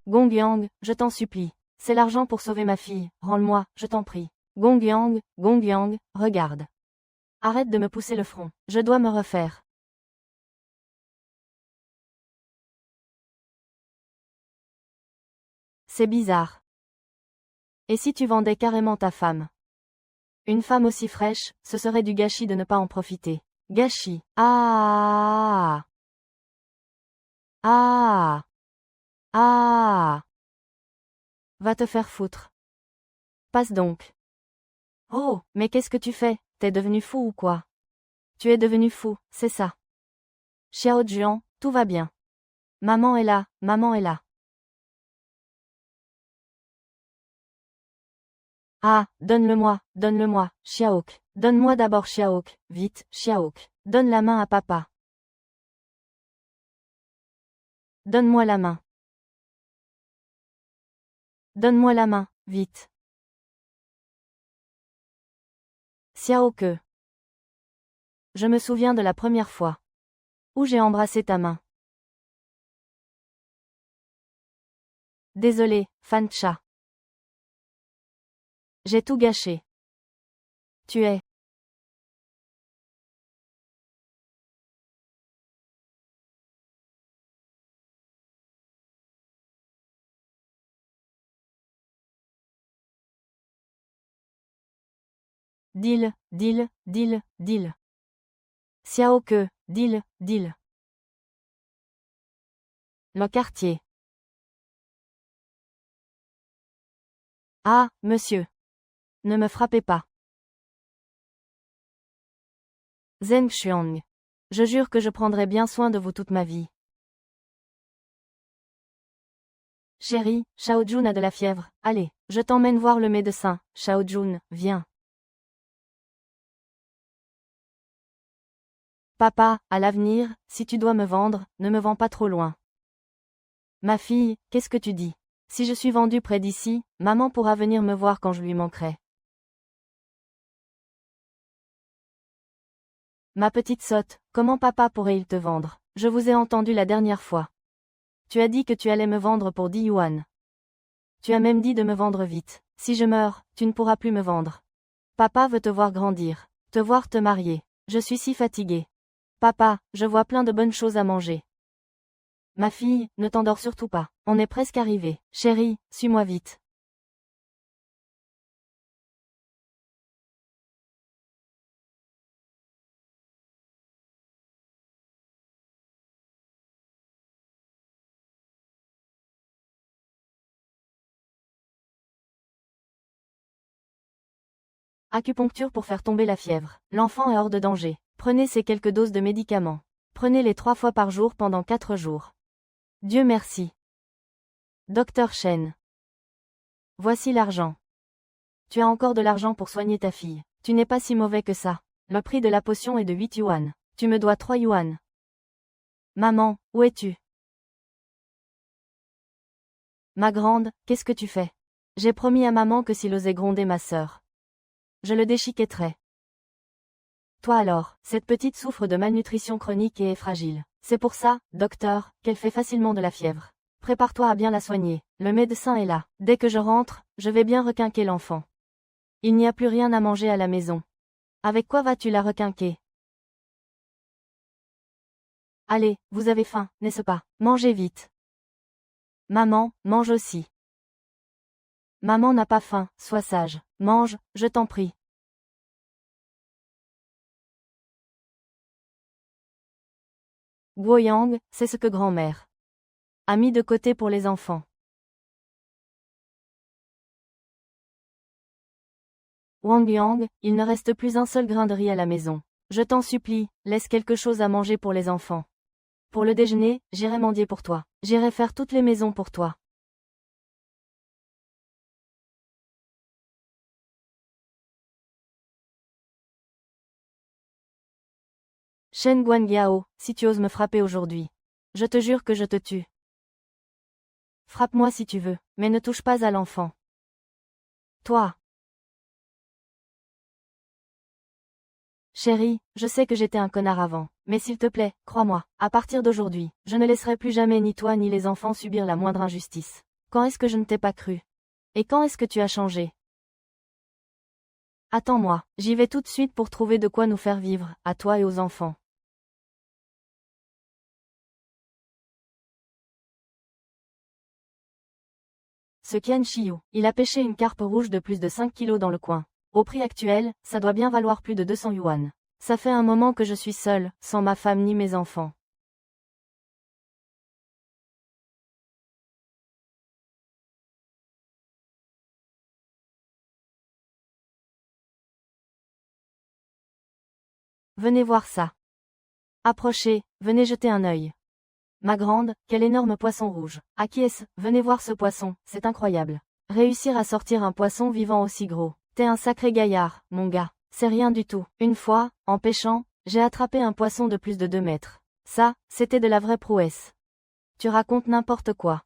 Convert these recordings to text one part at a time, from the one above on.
Gongyang, je t'en supplie. C'est l'argent pour sauver ma fille, rends-le-moi, je t'en prie. Gongyang, regarde. Arrête de me pousser le front, je dois me refaire. C'est bizarre. Et si tu vendais carrément ta femme? Une femme aussi fraîche, ce serait du gâchis de ne pas en profiter. Gâchis. Ah. Ah. Ah. Va te faire foutre. Passe donc. Oh, mais qu'est-ce que tu fais? T'es devenu fou ou quoi? Tu es devenu fou, c'est ça. Xiao Zhuan, tout va bien. Maman est là, maman est là. Ah, donne-le-moi, Xiaok. Donne-moi d'abord Xiaok, vite, Xiaok. Donne la main à papa. Donne-moi la main. Donne-moi la main, vite. Xiaoke. Je me souviens de la première fois où j'ai embrassé ta main. Désolé, Fan Cha. J'ai tout gâché. Tu es. Deal. Xiaoke, deal. Le quartier. Ah, monsieur. Ne me frappez pas. Zheng Xuang. Je jure que je prendrai bien soin de vous toute ma vie. Chérie, Xiao Jun a de la fièvre. Allez, je t'emmène voir le médecin. Xiao Jun, viens. Papa, à l'avenir, si tu dois me vendre, ne me vends pas trop loin. Ma fille, qu'est-ce que tu dis? Si je suis vendue près d'ici, maman pourra venir me voir quand je lui manquerai. Ma petite sotte, comment papa pourrait-il te vendre? Je vous ai entendu la dernière fois. Tu as dit que tu allais me vendre pour 10 yuan. Tu as même dit de me vendre vite. Si je meurs, tu ne pourras plus me vendre. Papa veut te voir grandir, te voir te marier. Je suis si fatiguée. Papa, je vois plein de bonnes choses à manger. Ma fille, ne t'endors surtout pas. On est presque arrivé. Chérie, suis-moi vite. Acupuncture pour faire tomber la fièvre. L'enfant est hors de danger. Prenez ces quelques doses de médicaments. Prenez-les 3 fois par jour pendant 4 jours. Dieu merci. Docteur Shen. Voici l'argent. Tu as encore de l'argent pour soigner ta fille. Tu n'es pas si mauvais que ça. Le prix de la potion est de 8 yuan. Tu me dois 3 yuan. Maman, où es-tu? Ma grande, qu'est-ce que tu fais? J'ai promis à maman que s'il osait gronder ma sœur, je le déchiquetterai. Toi alors, cette petite souffre de malnutrition chronique et est fragile. C'est pour ça, docteur, qu'elle fait facilement de la fièvre. Prépare-toi à bien la soigner. Le médecin est là. Dès que je rentre, je vais bien requinquer l'enfant. Il n'y a plus rien à manger à la maison. Avec quoi vas-tu la requinquer? Allez, vous avez faim, n'est-ce pas? Mangez vite. Maman, mange aussi. Maman n'a pas faim, sois sage. Mange, je t'en prie. Guoyang, c'est ce que grand-mère a mis de côté pour les enfants. Wang Yang, il ne reste plus un seul grain de riz à la maison. Je t'en supplie, laisse quelque chose à manger pour les enfants. Pour le déjeuner, j'irai mendier pour toi. J'irai faire toutes les maisons pour toi. Shen Guangyao, si tu oses me frapper aujourd'hui, je te jure que je te tue. Frappe-moi si tu veux, mais ne touche pas à l'enfant. Toi. Chérie, je sais que j'étais un connard avant, mais s'il te plaît, crois-moi, à partir d'aujourd'hui, je ne laisserai plus jamais ni toi ni les enfants subir la moindre injustice. Quand est-ce que je ne t'ai pas cru? Et quand est-ce que tu as changé? Attends-moi, j'y vais tout de suite pour trouver de quoi nous faire vivre, à toi et aux enfants. Ce Qian Shiyu, il a pêché une carpe rouge de plus de 5 kilos dans le coin. Au prix actuel, ça doit bien valoir plus de 200 yuan. Ça fait un moment que je suis seule, sans ma femme ni mes enfants. Venez voir ça. Approchez, venez jeter un œil. Ma grande, quel énorme poisson rouge. À qui est-ce? Venez voir ce poisson, c'est incroyable. Réussir à sortir un poisson vivant aussi gros. T'es un sacré gaillard, mon gars. C'est rien du tout. Une fois, en pêchant, j'ai attrapé un poisson de plus de 2 mètres. Ça, c'était de la vraie prouesse. Tu racontes n'importe quoi.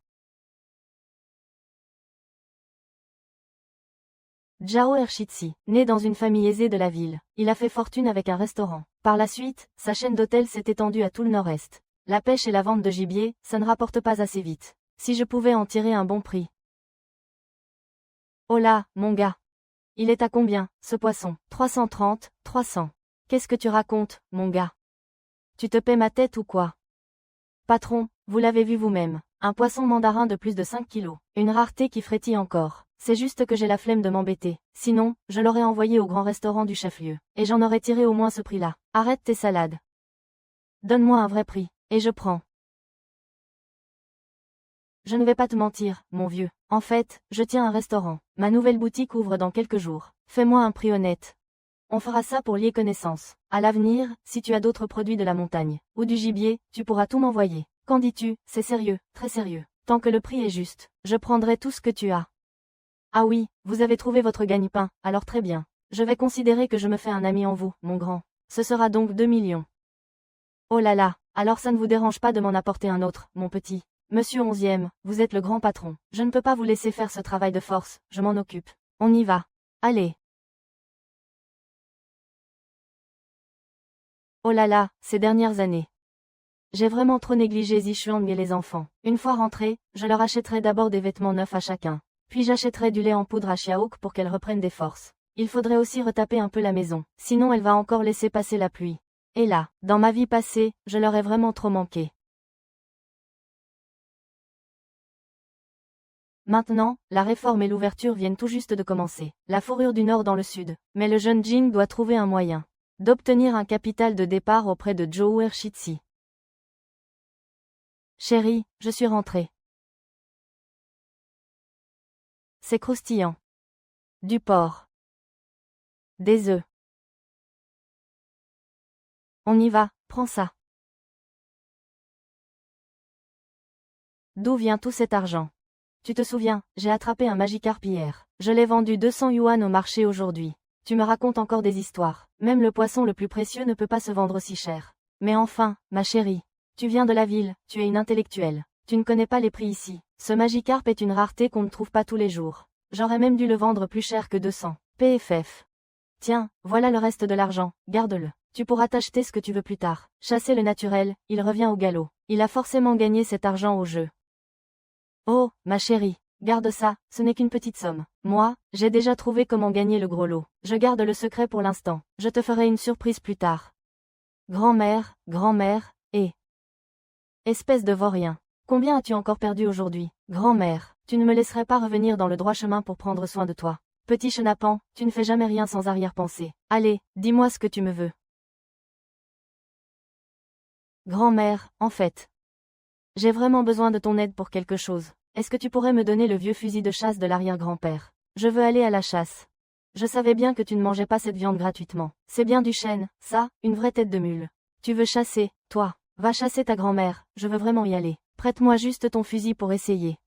Zhao Ershitsi, né dans une famille aisée de la ville, il a fait fortune avec un restaurant. Par la suite, sa chaîne d'hôtels s'est étendue à tout le nord-est. La pêche et la vente de gibier, ça ne rapporte pas assez vite. Si je pouvais en tirer un bon prix. Oh là, mon gars. Il est à combien, ce poisson? 330, 300. Qu'est-ce que tu racontes, mon gars? Tu te paies ma tête ou quoi? Patron, vous l'avez vu vous-même. Un poisson mandarin de plus de 5 kilos. Une rareté qui frétille encore. C'est juste que j'ai la flemme de m'embêter. Sinon, je l'aurais envoyé au grand restaurant du chef-lieu. Et j'en aurais tiré au moins ce prix-là. Arrête tes salades. Donne-moi un vrai prix. Et je prends. Je ne vais pas te mentir, mon vieux. En fait, je tiens un restaurant. Ma nouvelle boutique ouvre dans quelques jours. Fais-moi un prix honnête. On fera ça pour lier connaissance. À l'avenir, si tu as d'autres produits de la montagne, ou du gibier, tu pourras tout m'envoyer. Qu'en dis-tu? C'est sérieux, très sérieux. Tant que le prix est juste, je prendrai tout ce que tu as. Ah oui, vous avez trouvé votre gagne-pain, alors très bien. Je vais considérer que je me fais un ami en vous, mon grand. Ce sera donc 2 millions. Oh là là, alors ça ne vous dérange pas de m'en apporter un autre, mon petit. Monsieur 11e, vous êtes le grand patron. Je ne peux pas vous laisser faire ce travail de force, je m'en occupe. On y va. Allez. Oh là là, ces dernières années. J'ai vraiment trop négligé Zishuang et les enfants. Une fois rentrée, je leur achèterai d'abord des vêtements neufs à chacun. Puis j'achèterai du lait en poudre à Xiaouk pour qu'elle reprenne des forces. Il faudrait aussi retaper un peu la maison, sinon elle va encore laisser passer la pluie. Et là, dans ma vie passée, je leur ai vraiment trop manqué. Maintenant, la réforme et l'ouverture viennent tout juste de commencer. La fourrure du Nord dans le Sud. Mais le jeune Jing doit trouver un moyen d'obtenir un capital de départ auprès de Zhou Ershitsi. Chérie, je suis rentrée. C'est croustillant. Du porc. Des œufs. On y va, prends ça. D'où vient tout cet argent? Tu te souviens, j'ai attrapé un Magikarp hier. Je l'ai vendu 200 yuan au marché aujourd'hui. Tu me racontes encore des histoires. Même le poisson le plus précieux ne peut pas se vendre si cher. Mais enfin, ma chérie. Tu viens de la ville, tu es une intellectuelle. Tu ne connais pas les prix ici. Ce Magikarp est une rareté qu'on ne trouve pas tous les jours. J'aurais même dû le vendre plus cher que 200 PFF. Tiens, voilà le reste de l'argent, garde-le. Tu pourras t'acheter ce que tu veux plus tard. Chasser le naturel, il revient au galop. Il a forcément gagné cet argent au jeu. Oh, ma chérie, garde ça, ce n'est qu'une petite somme. Moi, j'ai déjà trouvé comment gagner le gros lot. Je garde le secret pour l'instant. Je te ferai une surprise plus tard. Grand-mère, et... Espèce de vaurien. Combien as-tu encore perdu aujourd'hui? Grand-mère, tu ne me laisserais pas revenir dans le droit chemin pour prendre soin de toi. Petit chenapan, tu ne fais jamais rien sans arrière-pensée. Allez, dis-moi ce que tu me veux. Grand-mère, en fait. J'ai vraiment besoin de ton aide pour quelque chose. Est-ce que tu pourrais me donner le vieux fusil de chasse de l'arrière-grand-père? Je veux aller à la chasse. Je savais bien que tu ne mangeais pas cette viande gratuitement. C'est bien du chêne, ça, une vraie tête de mule. Tu veux chasser, toi. Va chasser ta grand-mère, je veux vraiment y aller. Prête-moi juste ton fusil pour essayer.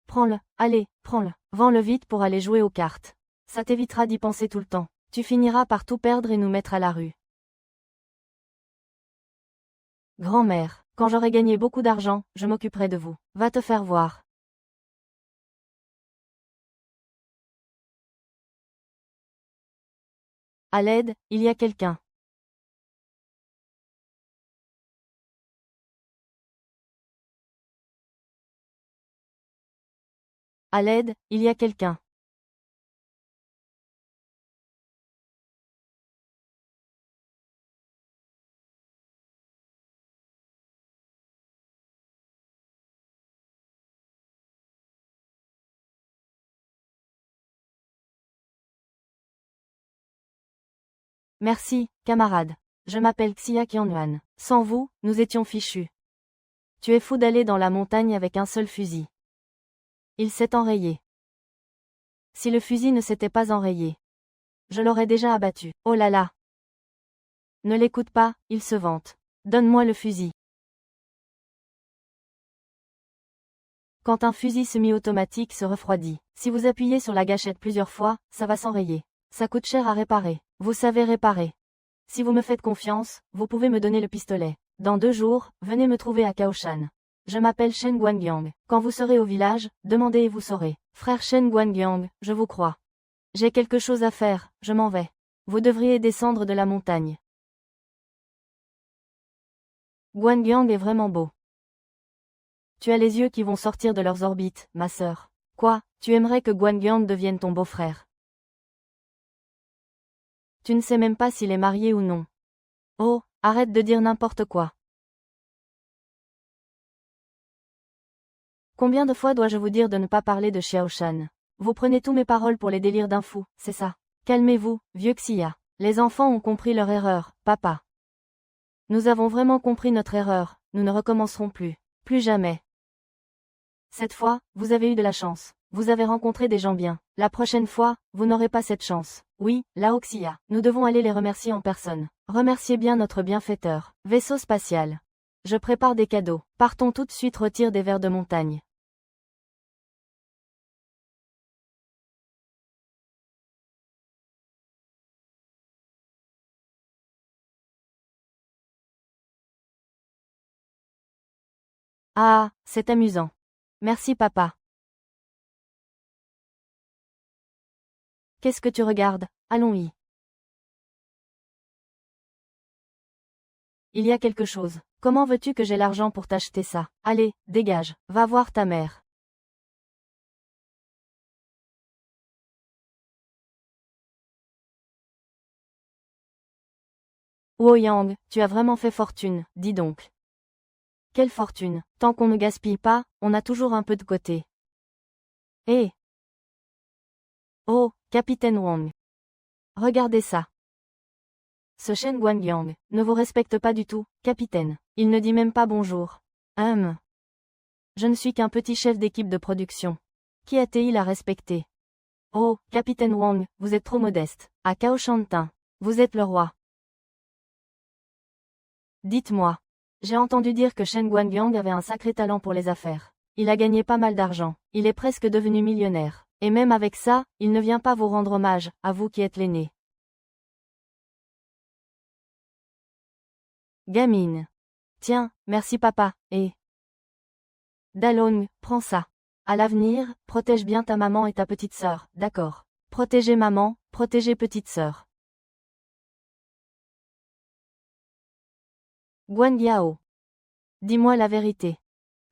Prends-le, allez, prends-le. Vends-le vite pour aller jouer aux cartes. Ça t'évitera d'y penser tout le temps. Tu finiras par tout perdre et nous mettre à la rue. Grand-mère, quand j'aurai gagné beaucoup d'argent, je m'occuperai de vous. Va te faire voir. À l'aide, il y a quelqu'un. À l'aide, il y a quelqu'un. Merci, camarade. Je m'appelle Xia Qianyuan. Sans vous, nous étions fichus. Tu es fou d'aller dans la montagne avec un seul fusil. Il s'est enrayé. Si le fusil ne s'était pas enrayé, je l'aurais déjà abattu. Oh là là. Ne l'écoute pas, il se vante. Donne-moi le fusil. Quand un fusil semi-automatique se refroidit, si vous appuyez sur la gâchette plusieurs fois, ça va s'enrayer. Ça coûte cher à réparer. Vous savez réparer. Si vous me faites confiance, vous pouvez me donner le pistolet. Dans 2 jours, venez me trouver à Kaoshan. Je m'appelle Shen Guangyang. Quand vous serez au village, demandez et vous saurez. Frère Shen Guangyang, je vous crois. J'ai quelque chose à faire, je m'en vais. Vous devriez descendre de la montagne. Guangyang est vraiment beau. Tu as les yeux qui vont sortir de leurs orbites, ma sœur. Quoi, tu aimerais que Guangyang devienne ton beau-frère? Tu ne sais même pas s'il est marié ou non. Oh, arrête de dire n'importe quoi. Combien de fois dois-je vous dire de ne pas parler de Xiaoshan? Vous prenez tous mes paroles pour les délires d'un fou, c'est ça. Calmez-vous, vieux Xia. Les enfants ont compris leur erreur, papa. Nous avons vraiment compris notre erreur, nous ne recommencerons plus. Plus jamais. Cette fois, vous avez eu de la chance. Vous avez rencontré des gens bien. La prochaine fois, vous n'aurez pas cette chance. Oui, Lao Xia. Nous devons aller les remercier en personne. Remerciez bien notre bienfaiteur. Vaisseau spatial. Je prépare des cadeaux. Partons tout de suite retire des vers de montagne. Ah, c'est amusant. Merci papa. Qu'est-ce que tu regardes? Allons-y. Il y a quelque chose. Comment veux-tu que j'ai l'argent pour t'acheter ça? Allez, dégage, va voir ta mère. Yang, tu as vraiment fait fortune, dis donc. Quelle fortune, tant qu'on ne gaspille pas, on a toujours un peu de côté. Eh. Oh, Capitaine Wang. Regardez ça. Ce Shen Guangyang ne vous respecte pas du tout, capitaine. Il ne dit même pas bonjour. Je ne suis qu'un petit chef d'équipe de production. Qui a-t-il à respecter? Oh, capitaine Wang, vous êtes trop modeste. À Kaoshantin, vous êtes le roi. Dites-moi. J'ai entendu dire que Shen Guangyang avait un sacré talent pour les affaires. Il a gagné pas mal d'argent. Il est presque devenu millionnaire. Et même avec ça, il ne vient pas vous rendre hommage, à vous qui êtes l'aîné. Gamine. Tiens, merci papa, et... Dalong, prends ça. À l'avenir, protège bien ta maman et ta petite sœur, d'accord. Protégez maman, protégez petite sœur. Guan Yao. Dis-moi la vérité.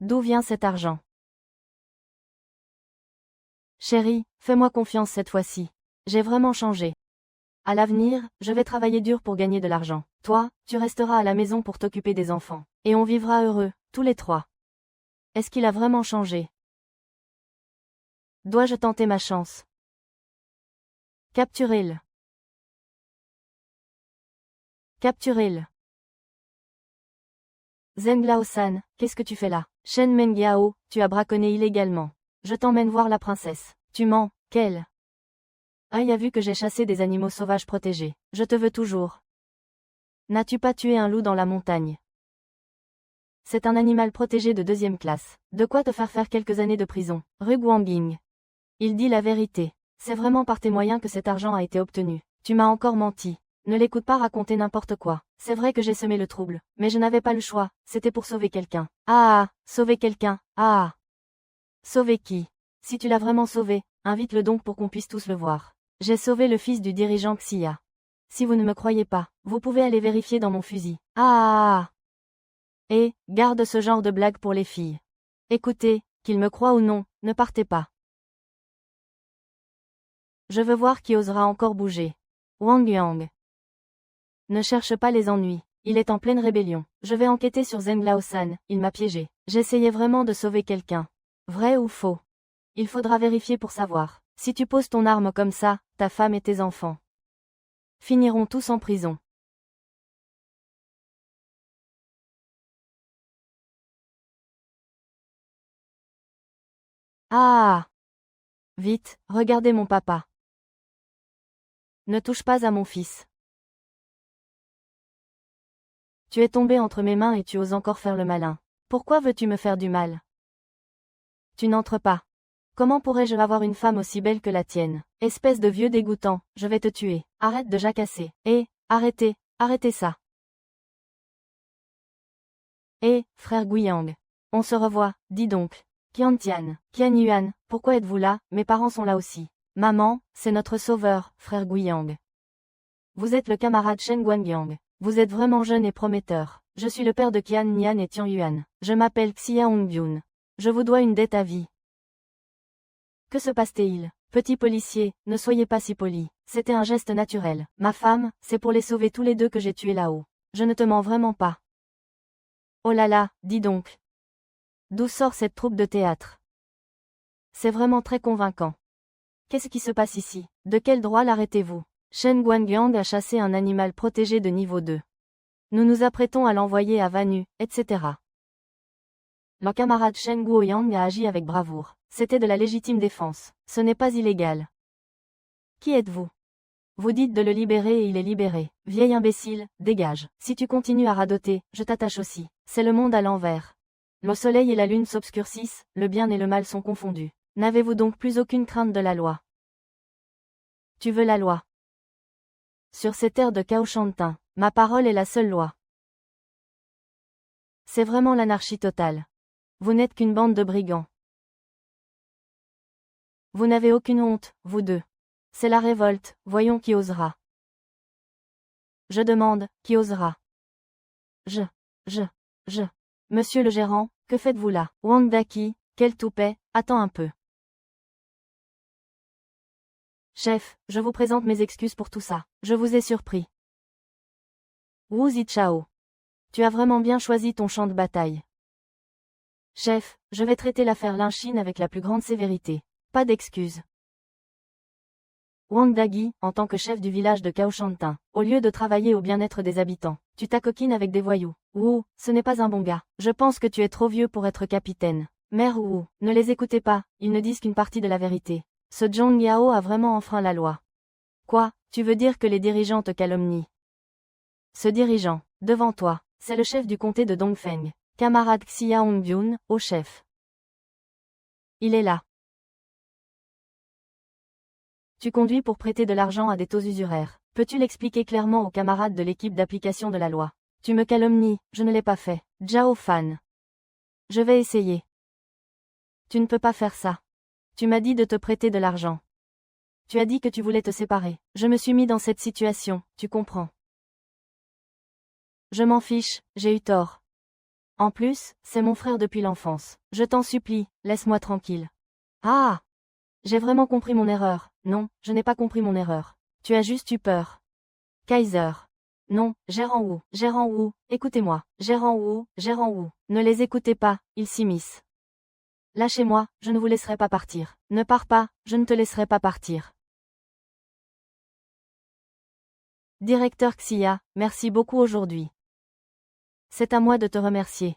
D'où vient cet argent? Chérie, fais-moi confiance cette fois-ci. J'ai vraiment changé. À l'avenir, je vais travailler dur pour gagner de l'argent. Toi, tu resteras à la maison pour t'occuper des enfants. Et on vivra heureux, tous les 3. Est-ce qu'il a vraiment changé? Dois-je tenter ma chance? Capturez-le. Capturez-le. Zeng Lao-san, qu'est-ce que tu fais là? Shen Mengiao, tu as braconné illégalement. Je t'emmène voir la princesse. Tu mens, quelle? A vu que j'ai chassé des animaux sauvages protégés. Je te veux toujours. N'as-tu pas tué un loup dans la montagne? C'est un animal protégé de 2e classe. De quoi te faire quelques années de prison. Rue Guangbing. Il dit la vérité. C'est vraiment par tes moyens que cet argent a été obtenu. Tu m'as encore menti. Ne l'écoute pas raconter n'importe quoi. C'est vrai que j'ai semé le trouble, mais je n'avais pas le choix, c'était pour sauver quelqu'un. Ah, sauver quelqu'un, ah. Sauver qui? Si tu l'as vraiment sauvé, invite-le donc pour qu'on puisse tous le voir. J'ai sauvé le fils du dirigeant Xia. Si vous ne me croyez pas, vous pouvez aller vérifier dans mon fusil. Ah. Et, garde ce genre de blague pour les filles. Écoutez, qu'ils me croient ou non, ne partez pas. Je veux voir qui osera encore bouger. Wang Yang. Ne cherche pas les ennuis. Il est en pleine rébellion. Je vais enquêter sur Zheng Laosan, il m'a piégé. J'essayais vraiment de sauver quelqu'un. Vrai ou faux? Il faudra vérifier pour savoir. Si tu poses ton arme comme ça, ta femme et tes enfants finiront tous en prison. Ah! Vite, regardez mon papa. Ne touche pas à mon fils. Tu es tombé entre mes mains et tu oses encore faire le malin. Pourquoi veux-tu me faire du mal? Tu n'entres pas. Comment pourrais-je avoir une femme aussi belle que la tienne? Espèce de vieux dégoûtant, je vais te tuer. Arrête de jacasser. Arrêtez, arrêtez ça. Frère Guiyang. On se revoit, dis donc. Qiantian, Qian Yuan, pourquoi êtes-vous là? Mes parents sont là aussi. Maman, c'est notre sauveur, frère Guiyang. Vous êtes le camarade Shen Guangyang. Vous êtes vraiment jeune et prometteur. Je suis le père de Qian Nian et Tian Yuan. Je m'appelle Xia Hongbyun. Je vous dois une dette à vie. Que se passe-t-il? Petit policier, ne soyez pas si poli. C'était un geste naturel. Ma femme, c'est pour les sauver tous les deux que j'ai tués là-haut. Je ne te mens vraiment pas. Oh là là, dis donc. D'où sort cette troupe de théâtre? C'est vraiment très convaincant. Qu'est-ce qui se passe ici? De quel droit l'arrêtez-vous? Shen Guangyang a chassé un animal protégé de niveau 2. Nous nous apprêtons à l'envoyer à Vanu, etc. Leur camarade Shen Guoyang a agi avec bravoure. C'était de la légitime défense. Ce n'est pas illégal. Qui êtes-vous? Vous dites de le libérer et il est libéré. Vieil imbécile, dégage. Si tu continues à radoter, je t'attache aussi. C'est le monde à l'envers. Le soleil et la lune s'obscurcissent, le bien et le mal sont confondus. N'avez-vous donc plus aucune crainte de la loi? Tu veux la loi? Sur ces terres de Kaoshantin, ma parole est la seule loi. C'est vraiment l'anarchie totale. Vous n'êtes qu'une bande de brigands. Vous n'avez aucune honte, vous deux. C'est la révolte, voyons qui osera. Je demande, qui osera? Je. Monsieur le gérant, que faites-vous là? Wang Daqi, quel toupet, attends un peu. Chef, je vous présente mes excuses pour tout ça. Je vous ai surpris. Wu Zichao. Tu as vraiment bien choisi ton champ de bataille. Chef, je vais traiter l'affaire Lin-Chin avec la plus grande sévérité. Pas d'excuses. Wang Daqi, en tant que chef du village de Kaoshantin, au lieu de travailler au bien-être des habitants, tu t'acoquines avec des voyous. Wu, ce n'est pas un bon gars. Je pense que tu es trop vieux pour être capitaine. Mère Wu, ne les écoutez pas, ils ne disent qu'une partie de la vérité. Ce Zhong Yao a vraiment enfreint la loi. Quoi, tu veux dire que les dirigeants te calomnient? Ce dirigeant, devant toi, c'est le chef du comté de Dongfeng, camarade Xia Hongbyun, au chef. Il est là. Tu conduis pour prêter de l'argent à des taux usuraires. Peux-tu l'expliquer clairement aux camarades de l'équipe d'application de la loi? Tu me calomnies, je ne l'ai pas fait. Zhao Fan. Je vais essayer. Tu ne peux pas faire ça. Tu m'as dit de te prêter de l'argent. Tu as dit que tu voulais te séparer. Je me suis mis dans cette situation, tu comprends. Je m'en fiche, j'ai eu tort. En plus, c'est mon frère depuis l'enfance. Je t'en supplie, laisse-moi tranquille. Ah! J'ai vraiment compris mon erreur. Non, je n'ai pas compris mon erreur. Tu as juste eu peur. Kaiser. Non, gérant Wu, écoutez-moi. Gérant Wu, ne les écoutez pas, ils s'immiscent. Lâchez-moi, je ne vous laisserai pas partir. Ne pars pas, je ne te laisserai pas partir. Directeur Xia, merci beaucoup aujourd'hui. C'est à moi de te remercier.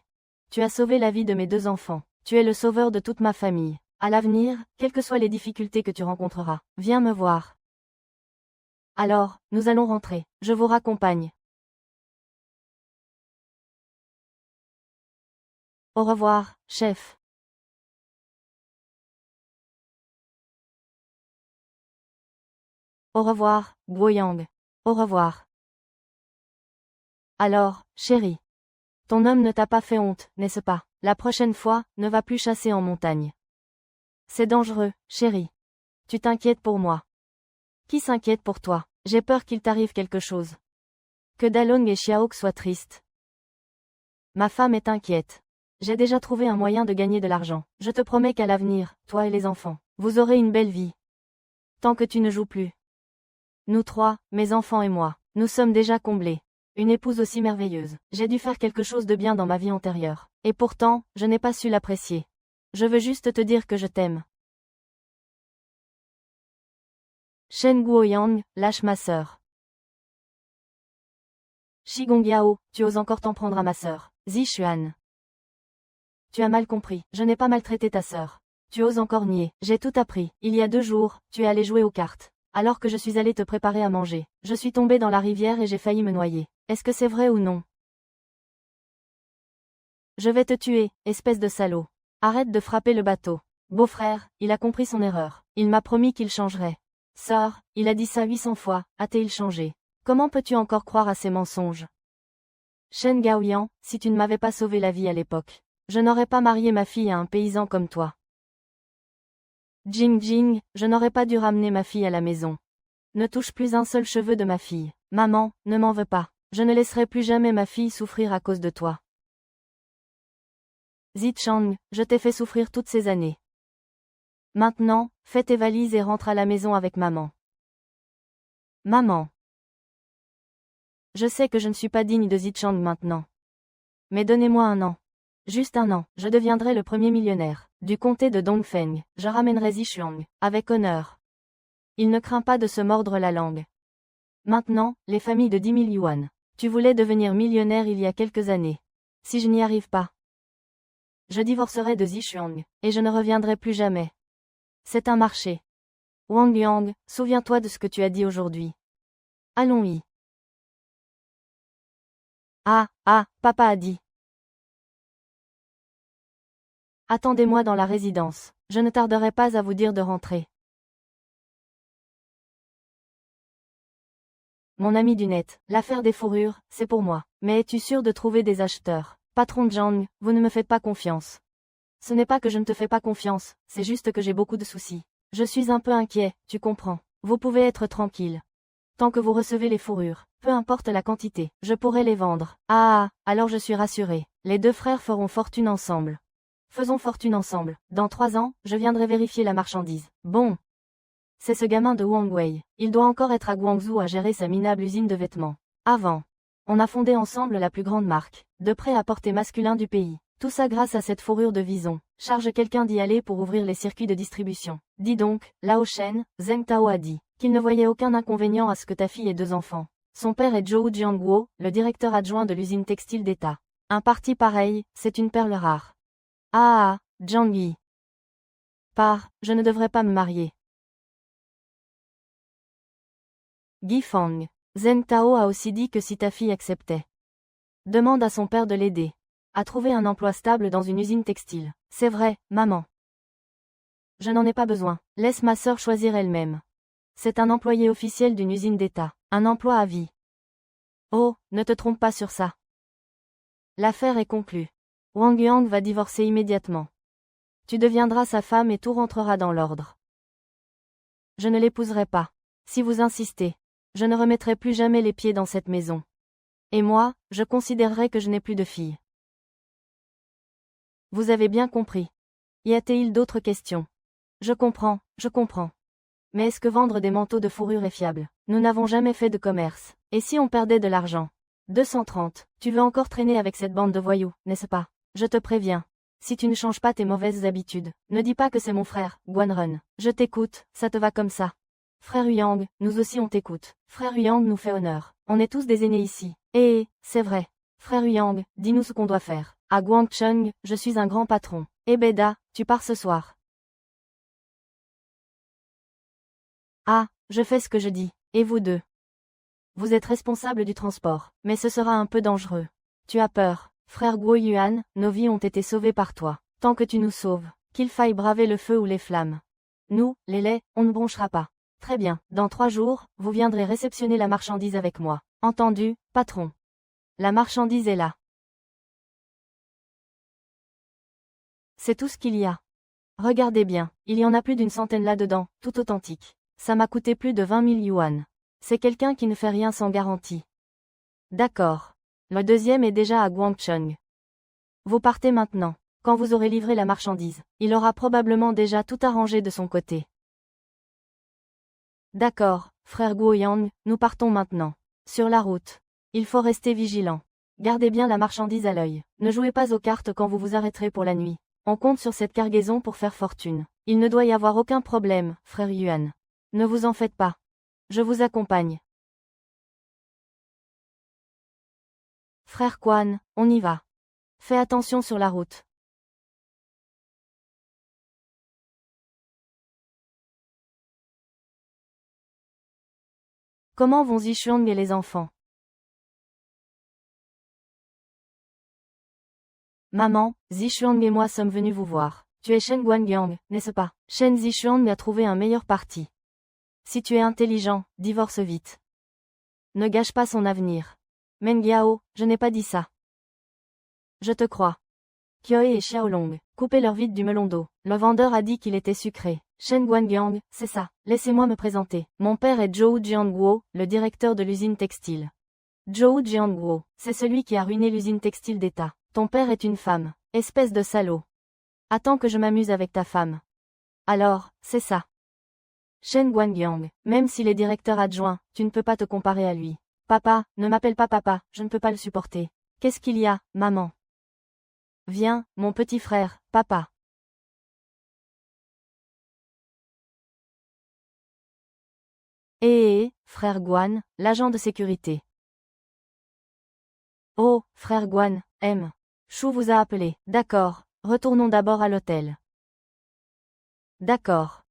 Tu as sauvé la vie de mes 2 enfants. Tu es le sauveur de toute ma famille. À l'avenir, quelles que soient les difficultés que tu rencontreras, viens me voir. Alors, nous allons rentrer. Je vous raccompagne. Au revoir, chef. Au revoir, Guoyang. Au revoir. Alors, chérie. Ton homme ne t'a pas fait honte, n'est-ce pas? La prochaine fois, ne va plus chasser en montagne. C'est dangereux, chérie. Tu t'inquiètes pour moi. Qui s'inquiète pour toi? J'ai peur qu'il t'arrive quelque chose. Que Dalong et Xiaok soient tristes. Ma femme est inquiète. J'ai déjà trouvé un moyen de gagner de l'argent. Je te promets qu'à l'avenir, toi et les enfants, vous aurez une belle vie. Tant que tu ne joues plus. Nous trois, mes enfants et moi, nous sommes déjà comblés. Une épouse aussi merveilleuse. J'ai dû faire quelque chose de bien dans ma vie antérieure. Et pourtant, je n'ai pas su l'apprécier. Je veux juste te dire que je t'aime. Shen Guoyang, lâche ma sœur. Shi Gongyao, tu oses encore t'en prendre à ma sœur. Zi Xuan. Tu as mal compris, je n'ai pas maltraité ta sœur. Tu oses encore nier, j'ai tout appris. Il y a 2 jours, tu es allé jouer aux cartes. Alors que je suis allé te préparer à manger, je suis tombé dans la rivière et j'ai failli me noyer. Est-ce que c'est vrai ou non? Je vais te tuer, espèce de salaud. Arrête de frapper le bateau. Beau-frère, il a compris son erreur. Il m'a promis qu'il changerait. Sœur, il a dit ça 800 fois, a-t-il changé? Comment peux-tu encore croire à ces mensonges? Shen Gaoyan, si tu ne m'avais pas sauvé la vie à l'époque, je n'aurais pas marié ma fille à un paysan comme toi. Jing Jing, je n'aurais pas dû ramener ma fille à la maison. Ne touche plus un seul cheveu de ma fille. Maman, ne m'en veux pas. Je ne laisserai plus jamais ma fille souffrir à cause de toi. Zi Chang, je t'ai fait souffrir toutes ces années. Maintenant, fais tes valises et rentre à la maison avec maman. Maman. Je sais que je ne suis pas digne de Zi Chang maintenant. Mais donnez-moi 1 an. Juste 1 an, je deviendrai le premier millionnaire du comté de Dongfeng. Je ramènerai Zi Xuang, avec honneur. Il ne craint pas de se mordre la langue. Maintenant, les familles de 10 000 yuan. Tu voulais devenir millionnaire il y a quelques années. Si je n'y arrive pas, je divorcerai de Zi Xuang, et je ne reviendrai plus jamais. C'est un marché. Wang Yang, souviens-toi de ce que tu as dit aujourd'hui. Allons-y. Ah, papa a dit. Attendez-moi dans la résidence, je ne tarderai pas à vous dire de rentrer. Mon ami du net, l'affaire des fourrures, c'est pour moi. Mais es-tu sûr de trouver des acheteurs? Patron Zhang, vous ne me faites pas confiance. Ce n'est pas que je ne te fais pas confiance, c'est juste que j'ai beaucoup de soucis. Je suis un peu inquiet, tu comprends. Vous pouvez être tranquille. Tant que vous recevez les fourrures, peu importe la quantité, je pourrai les vendre. Ah, alors je suis rassuré. Les 2 frères feront fortune ensemble. Faisons fortune ensemble. Dans 3 ans, je viendrai vérifier la marchandise. Bon. C'est ce gamin de Wang Wei. Il doit encore être à Guangzhou à gérer sa minable usine de vêtements. Avant. On a fondé ensemble la plus grande marque de prêt-à-porter masculin du pays. Tout ça grâce à cette fourrure de vison. Charge quelqu'un d'y aller pour ouvrir les circuits de distribution. Dis donc, Lao Shen, Zheng Tao a dit qu'il ne voyait aucun inconvénient à ce que ta fille ait 2 enfants. Son père est Zhou Jiangguo, le directeur adjoint de l'usine textile d'État. Un parti pareil, c'est une perle rare. Ah, Zhang Yi. Je ne devrais pas me marier. Guy Fang. Zheng Tao a aussi dit que si ta fille acceptait, demande à son père de l'aider à trouver un emploi stable dans une usine textile. C'est vrai, maman. Je n'en ai pas besoin. Laisse ma sœur choisir elle-même. C'est un employé officiel d'une usine d'État. Un emploi à vie. Oh, ne te trompe pas sur ça. L'affaire est conclue. Wang Yang va divorcer immédiatement. Tu deviendras sa femme et tout rentrera dans l'ordre. Je ne l'épouserai pas. Si vous insistez, je ne remettrai plus jamais les pieds dans cette maison. Et moi, je considérerai que je n'ai plus de fille. Vous avez bien compris. Y a-t-il d'autres questions? Je comprends. Mais est-ce que vendre des manteaux de fourrure est fiable? Nous n'avons jamais fait de commerce. Et si on perdait de l'argent? 230. Tu veux encore traîner avec cette bande de voyous, n'est-ce pas? Je te préviens. Si tu ne changes pas tes mauvaises habitudes, ne dis pas que c'est mon frère, Guanren. Je t'écoute, ça te va comme ça. Frère Yang, nous aussi on t'écoute. Frère Yang nous fait honneur. On est tous des aînés ici. C'est vrai. Frère Yang, dis-nous ce qu'on doit faire. À Guangcheng, je suis un grand patron. Beda, tu pars ce soir. Ah, je fais ce que je dis. Et vous deux? Vous êtes responsable du transport, mais ce sera un peu dangereux. Tu as peur. Frère Guo Yuan, nos vies ont été sauvées par toi. Tant que tu nous sauves, qu'il faille braver le feu ou les flammes. Nous, les laits, on ne bronchera pas. Très bien, dans 3 jours, vous viendrez réceptionner la marchandise avec moi. Entendu, patron? La marchandise est là. C'est tout ce qu'il y a. Regardez bien, il y en a plus d'une centaine là-dedans, tout authentique. Ça m'a coûté plus de 20 000 yuan. C'est quelqu'un qui ne fait rien sans garantie. D'accord. Le deuxième est déjà à Guangcheng. Vous partez maintenant. Quand vous aurez livré la marchandise, il aura probablement déjà tout arrangé de son côté. D'accord, frère Guoyang, nous partons maintenant. Sur la route. Il faut rester vigilant. Gardez bien la marchandise à l'œil. Ne jouez pas aux cartes quand vous vous arrêterez pour la nuit. On compte sur cette cargaison pour faire fortune. Il ne doit y avoir aucun problème, frère Yuan. Ne vous en faites pas. Je vous accompagne. Frère Quan, on y va. Fais attention sur la route. Comment vont Zishuang et les enfants? Maman, Zishuang et moi sommes venus vous voir. Tu es Shen Guangyang, n'est-ce pas? Shen Zishuang a trouvé un meilleur parti. Si tu es intelligent, divorce vite. Ne gâche pas son avenir. Meng Yao, je n'ai pas dit ça. Je te crois. Kyoe et Xiaolong, coupez leur vide du melon d'eau. Le vendeur a dit qu'il était sucré. Shen Guangyang, c'est ça. Laissez-moi me présenter. Mon père est Zhou Jianguo, le directeur de l'usine textile. Zhou Jianguo, c'est celui qui a ruiné l'usine textile d'État. Ton père est une femme. Espèce de salaud. Attends que je m'amuse avec ta femme. Alors, c'est ça. Shen Guangyang, même s'il est directeur adjoint, tu ne peux pas te comparer à lui. Papa, ne m'appelle pas papa, je ne peux pas le supporter. Qu'est-ce qu'il y a, maman? Viens, mon petit frère, papa. Frère Guan, l'agent de sécurité. Oh, frère Guan, M. Chou vous a appelé. D'accord, retournons d'abord à l'hôtel. D'accord.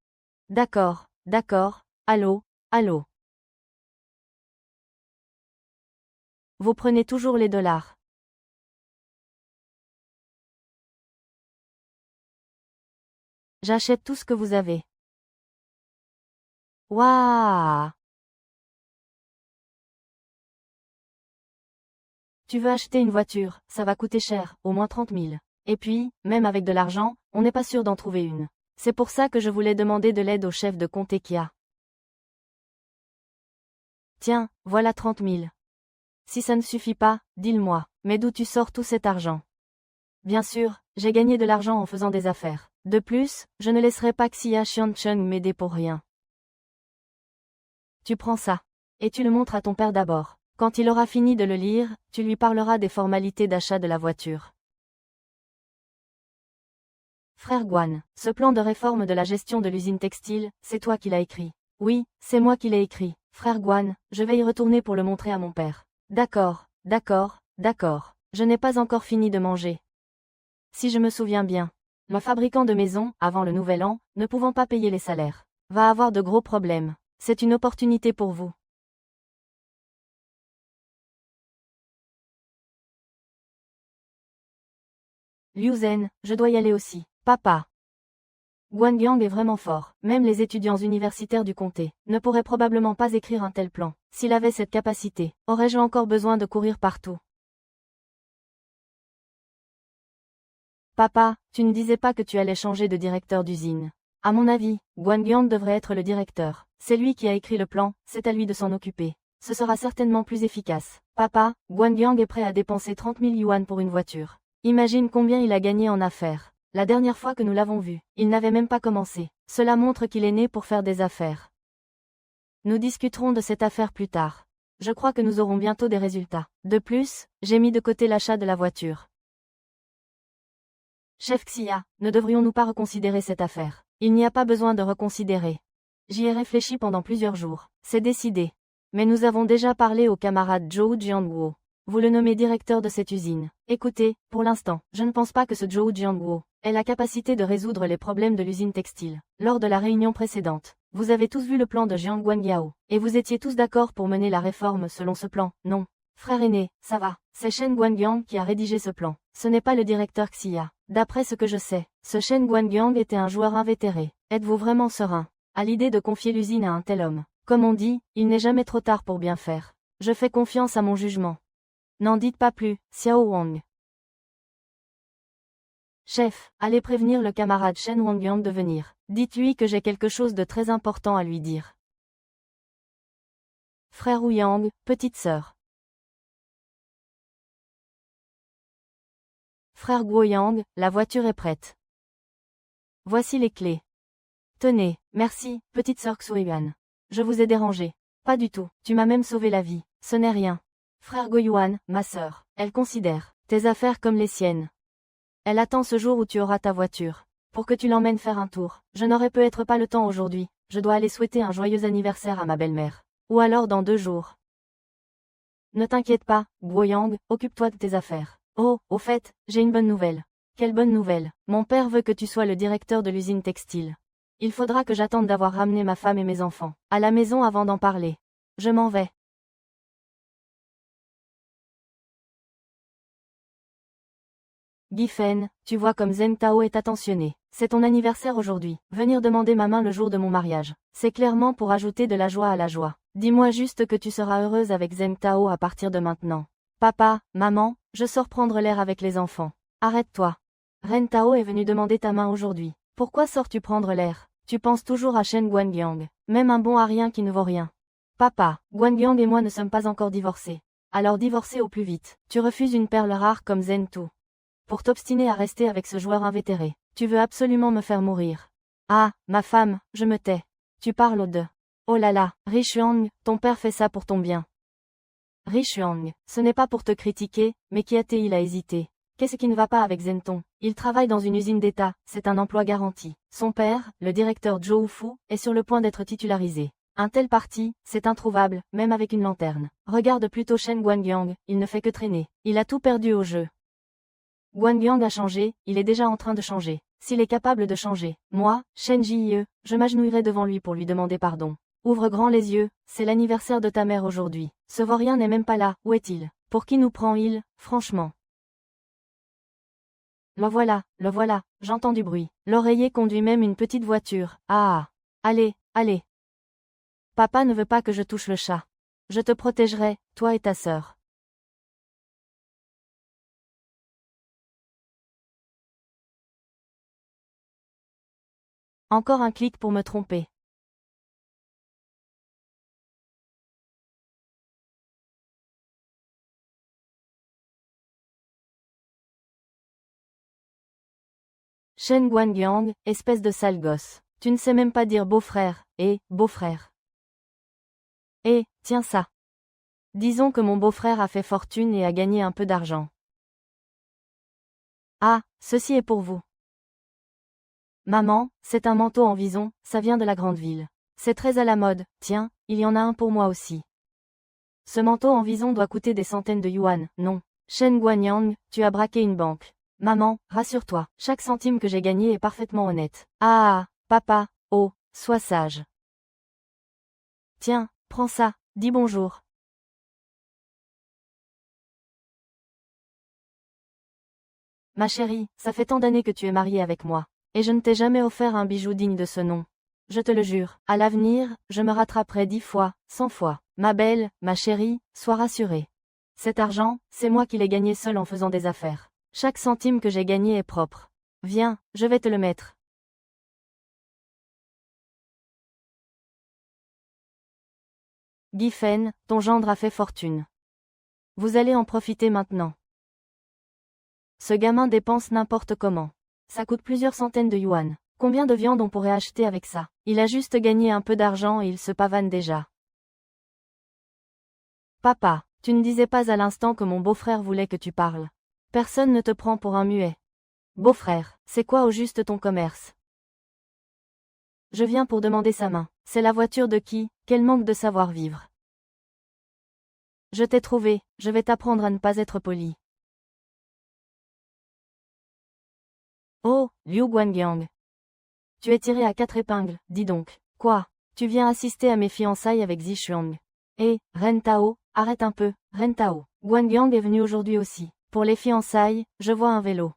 D'accord, d'accord, allô, allô. Vous prenez toujours les dollars. J'achète tout ce que vous avez. Waouh! Tu veux acheter une voiture, ça va coûter cher, au moins 30 000. Et puis, même avec de l'argent, on n'est pas sûr d'en trouver une. C'est pour ça que je voulais demander de l'aide au chef de comté Kia. Tiens, voilà 30 000. Si ça ne suffit pas, dis-le-moi. Mais d'où tu sors tout cet argent? Bien sûr, j'ai gagné de l'argent en faisant des affaires. De plus, je ne laisserai pas Xia Xiancheng m'aider pour rien. Tu prends ça. Et tu le montres à ton père d'abord. Quand il aura fini de le lire, tu lui parleras des formalités d'achat de la voiture. Frère Guan, ce plan de réforme de la gestion de l'usine textile, c'est toi qui l'as écrit. Oui, c'est moi qui l'ai écrit. Frère Guan, je vais y retourner pour le montrer à mon père. D'accord, d'accord, d'accord. Je n'ai pas encore fini de manger. Si je me souviens bien. Le fabricant de maisons, avant le nouvel an, ne pouvant pas payer les salaires, va avoir de gros problèmes. C'est une opportunité pour vous. Liu Zhen, je dois y aller aussi. Papa. Guangyang est vraiment fort. Même les étudiants universitaires du comté ne pourraient probablement pas écrire un tel plan. S'il avait cette capacité, aurais-je encore besoin de courir partout? Papa, tu ne disais pas que tu allais changer de directeur d'usine. À mon avis, Guangyang devrait être le directeur. C'est lui qui a écrit le plan, c'est à lui de s'en occuper. Ce sera certainement plus efficace. Papa, Guangyang est prêt à dépenser 30 000 yuan pour une voiture. Imagine combien il a gagné en affaires. La dernière fois que nous l'avons vu, il n'avait même pas commencé. Cela montre qu'il est né pour faire des affaires. Nous discuterons de cette affaire plus tard. Je crois que nous aurons bientôt des résultats. De plus, j'ai mis de côté l'achat de la voiture. Chef Xia, ne devrions-nous pas reconsidérer cette affaire? Il n'y a pas besoin de reconsidérer. J'y ai réfléchi pendant plusieurs jours. C'est décidé. Mais nous avons déjà parlé au camarade Zhou Jianguo. Vous le nommez directeur de cette usine. Écoutez, pour l'instant, je ne pense pas que ce Zhou Jianguo ait la capacité de résoudre les problèmes de l'usine textile. Lors de la réunion précédente, vous avez tous vu le plan de Jiang Guangyao, et vous étiez tous d'accord pour mener la réforme selon ce plan, non? Frère aîné, ça va, c'est Shen Guangyang qui a rédigé ce plan. Ce n'est pas le directeur Xia. D'après ce que je sais, ce Shen Guangyang était un joueur invétéré. Êtes-vous vraiment serein à l'idée de confier l'usine à un tel homme? Comme on dit, il n'est jamais trop tard pour bien faire. Je fais confiance à mon jugement. N'en dites pas plus, Xiao Wang. Chef, allez prévenir le camarade Shen Wangyang de venir. Dites-lui que j'ai quelque chose de très important à lui dire. Frère Ouyang, petite sœur. Frère Guoyang, la voiture est prête. Voici les clés. Tenez, merci, petite sœur Xueyuan. Je vous ai dérangé. Pas du tout, tu m'as même sauvé la vie. Ce n'est rien. Frère Go-Yuan, ma sœur, elle considère tes affaires comme les siennes. Elle attend ce jour où tu auras ta voiture. Pour que tu l'emmènes faire un tour. Je n'aurai peut-être pas le temps aujourd'hui. Je dois aller souhaiter un joyeux anniversaire à ma belle-mère. Ou alors dans 2 jours. Ne t'inquiète pas, Guoyang, occupe-toi de tes affaires. Oh, au fait, j'ai une bonne nouvelle. Quelle bonne nouvelle. Mon père veut que tu sois le directeur de l'usine textile. Il faudra que j'attende d'avoir ramené ma femme et mes enfants à la maison avant d'en parler. Je m'en vais. Giffen, tu vois comme Zheng Tao est attentionné. C'est ton anniversaire aujourd'hui. Venir demander ma main le jour de mon mariage. C'est clairement pour ajouter de la joie à la joie. Dis-moi juste que tu seras heureuse avec Zheng Tao à partir de maintenant. Papa, maman, je sors prendre l'air avec les enfants. Arrête-toi. Ren Tao est venu demander ta main aujourd'hui. Pourquoi sors-tu prendre l'air? Tu penses toujours à Shen Guangyang. Même un bon à rien qui ne vaut rien. Papa, Guangyang et moi ne sommes pas encore divorcés. Alors divorcez au plus vite. Tu refuses une perle rare comme Zheng Tu. Pour t'obstiner à rester avec ce joueur invétéré. Tu veux absolument me faire mourir. Ah, ma femme, je me tais. Tu parles de... Oh là là, Ri Xuang, ton père fait ça pour ton bien. Ri Xuang, ce n'est pas pour te critiquer, mais qui a-t-il à hésiter? Qu'est-ce qui ne va pas avec Zenton? Il travaille dans une usine d'État, c'est un emploi garanti. Son père, le directeur Zhou Fu, est sur le point d'être titularisé. Un tel parti, c'est introuvable, même avec une lanterne. Regarde plutôt Shen Guangyang, il ne fait que traîner. Il a tout perdu au jeu. Guangyang a changé, il est déjà en train de changer. S'il est capable de changer, moi, Shen Jie, je m'agenouillerai devant lui pour lui demander pardon. Ouvre grand les yeux, c'est l'anniversaire de ta mère aujourd'hui. Ce vaurien n'est même pas là, où est-il? Pour qui nous prend-il, franchement? Le voilà, j'entends du bruit. L'oreiller conduit même une petite voiture. Ah! Allez, allez. Papa ne veut pas que je touche le chat. Je te protégerai, toi et ta sœur. Encore un clic pour me tromper. Shen Guangyang, espèce de sale gosse. Tu ne sais même pas dire beau-frère, beau-frère. Tiens ça. Disons que mon beau-frère a fait fortune et a gagné un peu d'argent. Ah, ceci est pour vous. Maman, c'est un manteau en vison, ça vient de la grande ville. C'est très à la mode, tiens, il y en a un pour moi aussi. Ce manteau en vison doit coûter des centaines de yuan, non. Shen Guangyang, tu as braqué une banque. Maman, rassure-toi, chaque centime que j'ai gagné est parfaitement honnête. Ah, papa, oh, sois sage. Tiens, prends ça, dis bonjour. Ma chérie, ça fait tant d'années que tu es mariée avec moi. Et je ne t'ai jamais offert un bijou digne de ce nom. Je te le jure, à l'avenir, je me rattraperai 10 fois, 100 fois. Ma belle, ma chérie, sois rassurée. Cet argent, c'est moi qui l'ai gagné seul en faisant des affaires. Chaque centime que j'ai gagné est propre. Viens, je vais te le mettre. Giffen, ton gendre a fait fortune. Vous allez en profiter maintenant. Ce gamin dépense n'importe comment. Ça coûte plusieurs centaines de yuan. Combien de viande on pourrait acheter avec ça? Il a juste gagné un peu d'argent et il se pavane déjà. Papa, tu ne disais pas à l'instant que mon beau-frère voulait que tu parles. Personne ne te prend pour un muet. Beau-frère, c'est quoi au juste ton commerce? Je viens pour demander sa main. C'est la voiture de qui? Quel manque de savoir-vivre. Je t'ai trouvé, je vais t'apprendre à ne pas être poli. Oh, Liu Guangyang. Tu es tiré à 4 épingles, dis donc. Quoi? Tu viens assister à mes fiançailles avec Zi Xuang. Ren Tao, arrête un peu, Ren Tao. Guangyang est venu aujourd'hui aussi. Pour les fiançailles, je vois un vélo.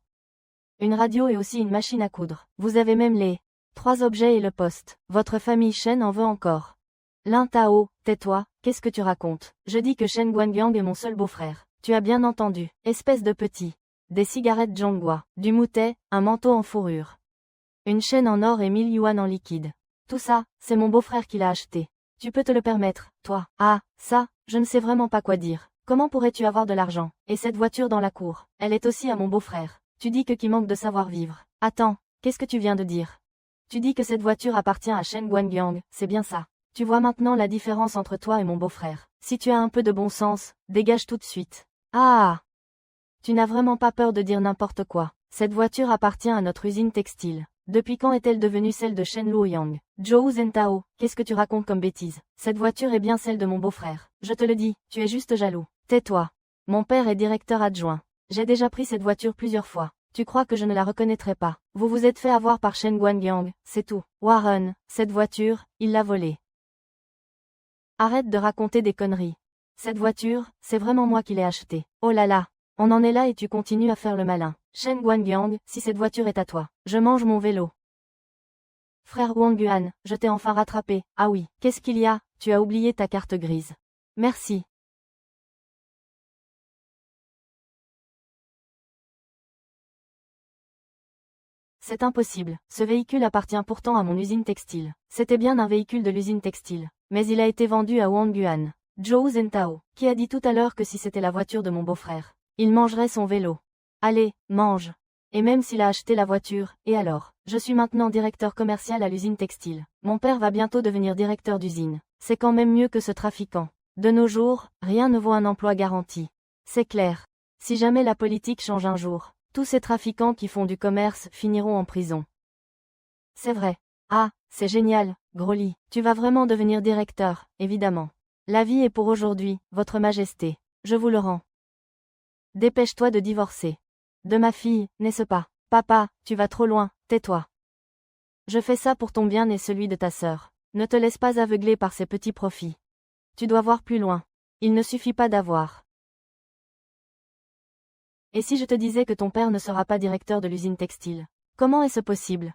Une radio et aussi une machine à coudre. Vous avez même les 3 objets et le poste. Votre famille Shen en veut encore. Lin Tao, tais-toi, qu'est-ce que tu racontes? Je dis que Shen Guangyang est mon seul beau-frère. Tu as bien entendu, espèce de petit. Des cigarettes Zhonghua, du moutet, un manteau en fourrure. Une chaîne en or et 1000 yuan en liquide. Tout ça, c'est mon beau-frère qui l'a acheté. Tu peux te le permettre, toi. Ah, ça, je ne sais vraiment pas quoi dire. Comment pourrais-tu avoir de l'argent? Et cette voiture dans la cour, elle est aussi à mon beau-frère. Tu dis que qui manque de savoir-vivre. Attends, qu'est-ce que tu viens de dire? Tu dis que cette voiture appartient à Shen Guangyang, c'est bien ça. Tu vois maintenant la différence entre toi et mon beau-frère. Si tu as un peu de bon sens, dégage tout de suite. Ah! Tu n'as vraiment pas peur de dire n'importe quoi. Cette voiture appartient à notre usine textile. Depuis quand est-elle devenue celle de Shen Luoyang? Zhou Zhentao, qu'est-ce que tu racontes comme bêtise? Cette voiture est bien celle de mon beau-frère. Je te le dis, tu es juste jaloux. Tais-toi. Mon père est directeur adjoint. J'ai déjà pris cette voiture plusieurs fois. Tu crois que je ne la reconnaîtrai pas? Vous vous êtes fait avoir par Shen Guangyang, c'est tout. Warren, cette voiture, il l'a volée. Arrête de raconter des conneries. Cette voiture, c'est vraiment moi qui l'ai achetée. Oh là là. On en est là et tu continues à faire le malin. Shen Guangyang, si cette voiture est à toi, je mange mon vélo. Frère Wangguan, je t'ai enfin rattrapé. Ah oui, qu'est-ce qu'il y a? Tu as oublié ta carte grise. Merci. C'est impossible. Ce véhicule appartient pourtant à mon usine textile. C'était bien un véhicule de l'usine textile. Mais il a été vendu à Wangguan. Zhou Zhentao, qui a dit tout à l'heure que si c'était la voiture de mon beau-frère, il mangerait son vélo. Allez, mange. Et même s'il a acheté la voiture, et alors? Je suis maintenant directeur commercial à l'usine textile. Mon père va bientôt devenir directeur d'usine. C'est quand même mieux que ce trafiquant. De nos jours, rien ne vaut un emploi garanti. C'est clair. Si jamais la politique change un jour, tous ces trafiquants qui font du commerce finiront en prison. C'est vrai. Ah, c'est génial, Groli. Tu vas vraiment devenir directeur, évidemment. La vie est pour aujourd'hui, Votre Majesté. Je vous le rends. Dépêche-toi de divorcer. De ma fille, n'est-ce pas? Papa, tu vas trop loin, tais-toi. Je fais ça pour ton bien et celui de ta sœur. Ne te laisse pas aveugler par ces petits profits. Tu dois voir plus loin. Il ne suffit pas d'avoir. Et si je te disais que ton père ne sera pas directeur de l'usine textile? Comment est-ce possible?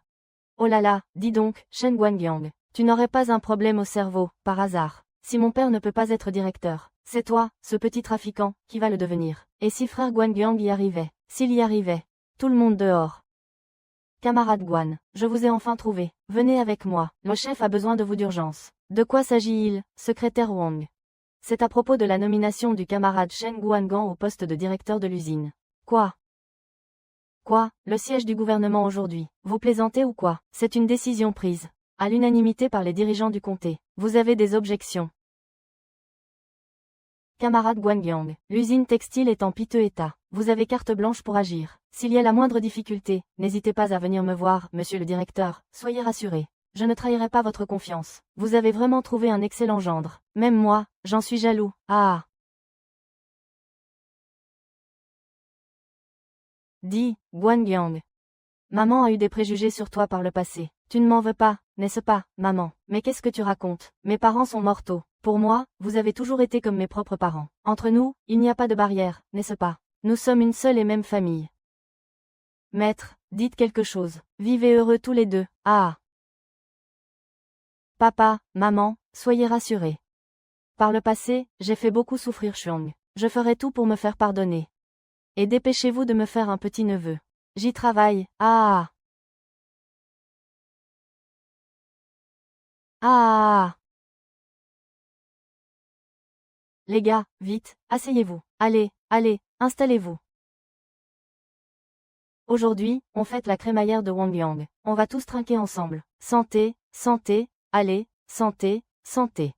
Oh là là, dis donc, Shen Guangyang, tu n'aurais pas un problème au cerveau, par hasard. Si mon père ne peut pas être directeur, c'est toi, ce petit trafiquant, qui va le devenir. Et si frère Guangyang y arrivait? S'il y arrivait. Tout le monde dehors. Camarade Guan, je vous ai enfin trouvé. Venez avec moi, le chef a besoin de vous d'urgence. De quoi s'agit-il, secrétaire Wang? C'est à propos de la nomination du camarade Shen Guangang au poste de directeur de l'usine. Quoi? Quoi, le siège du gouvernement aujourd'hui? Vous plaisantez ou quoi? C'est une décision prise, à l'unanimité par les dirigeants du comté. Vous avez des objections? Camarade Guangyang, l'usine textile est en piteux état. Vous avez carte blanche pour agir. S'il y a la moindre difficulté, n'hésitez pas à venir me voir, monsieur le directeur. Soyez rassuré. Je ne trahirai pas votre confiance. Vous avez vraiment trouvé un excellent gendre. Même moi, j'en suis jaloux. Ah! Dis, Guangyang. Maman a eu des préjugés sur toi par le passé. Tu ne m'en veux pas, n'est-ce pas, maman? Mais qu'est-ce que tu racontes? Mes parents sont morts tôt. Pour moi, vous avez toujours été comme mes propres parents. Entre nous, il n'y a pas de barrière, n'est-ce pas? Nous sommes une seule et même famille. Maître, dites quelque chose. Vivez heureux tous les deux. Ah! Papa, maman, soyez rassurés. Par le passé, j'ai fait beaucoup souffrir Shuang. Je ferai tout pour me faire pardonner. Et dépêchez-vous de me faire un petit neveu. J'y travaille. Ah! Ah! Les gars, vite, asseyez-vous. Allez, allez, installez-vous. Aujourd'hui, on fête la crémaillère de Wanggyang. On va tous trinquer ensemble. Santé, santé, allez, santé, santé.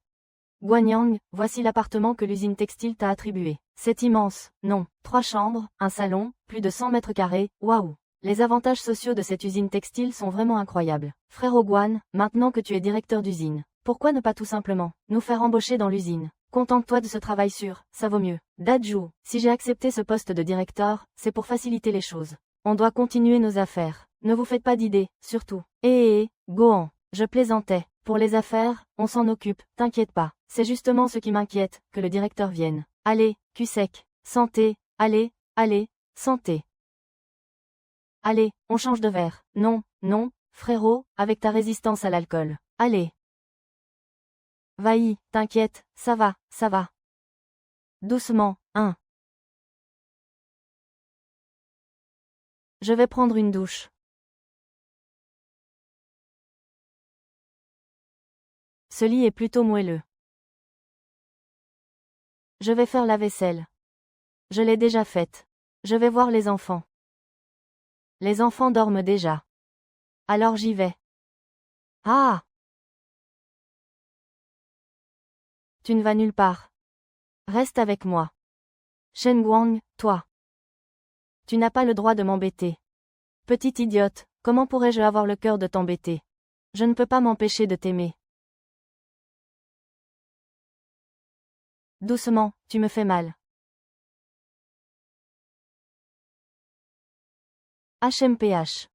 Guanyang, voici l'appartement que l'usine textile t'a attribué. C'est immense, non? 3 chambres, un salon, plus de 100 mètres carrés, waouh! Les avantages sociaux de cette usine textile sont vraiment incroyables. Frère Guan, maintenant que tu es directeur d'usine, pourquoi ne pas tout simplement nous faire embaucher dans l'usine? Contente-toi de ce travail sûr, ça vaut mieux. Dajou, si j'ai accepté ce poste de directeur, c'est pour faciliter les choses. On doit continuer nos affaires. Ne vous faites pas d'idées, surtout. Gohan, je plaisantais. Pour les affaires, on s'en occupe, t'inquiète pas. C'est justement ce qui m'inquiète, que le directeur vienne. Allez, cul sec. Santé, allez, allez, santé. Allez, on change de verre. Non, non, frérot, avec ta résistance à l'alcool. Allez. Vaï, t'inquiète, ça va, ça va. Doucement, hein. Je vais prendre une douche. Ce lit est plutôt moelleux. Je vais faire la vaisselle. Je l'ai déjà faite. Je vais voir les enfants. Les enfants dorment déjà. Alors j'y vais. Ah! Tu ne vas nulle part. Reste avec moi. Shen Guang, toi. Tu n'as pas le droit de m'embêter. Petite idiote, comment pourrais-je avoir le cœur de t'embêter? Je ne peux pas m'empêcher de t'aimer. Doucement, tu me fais mal. HMPH.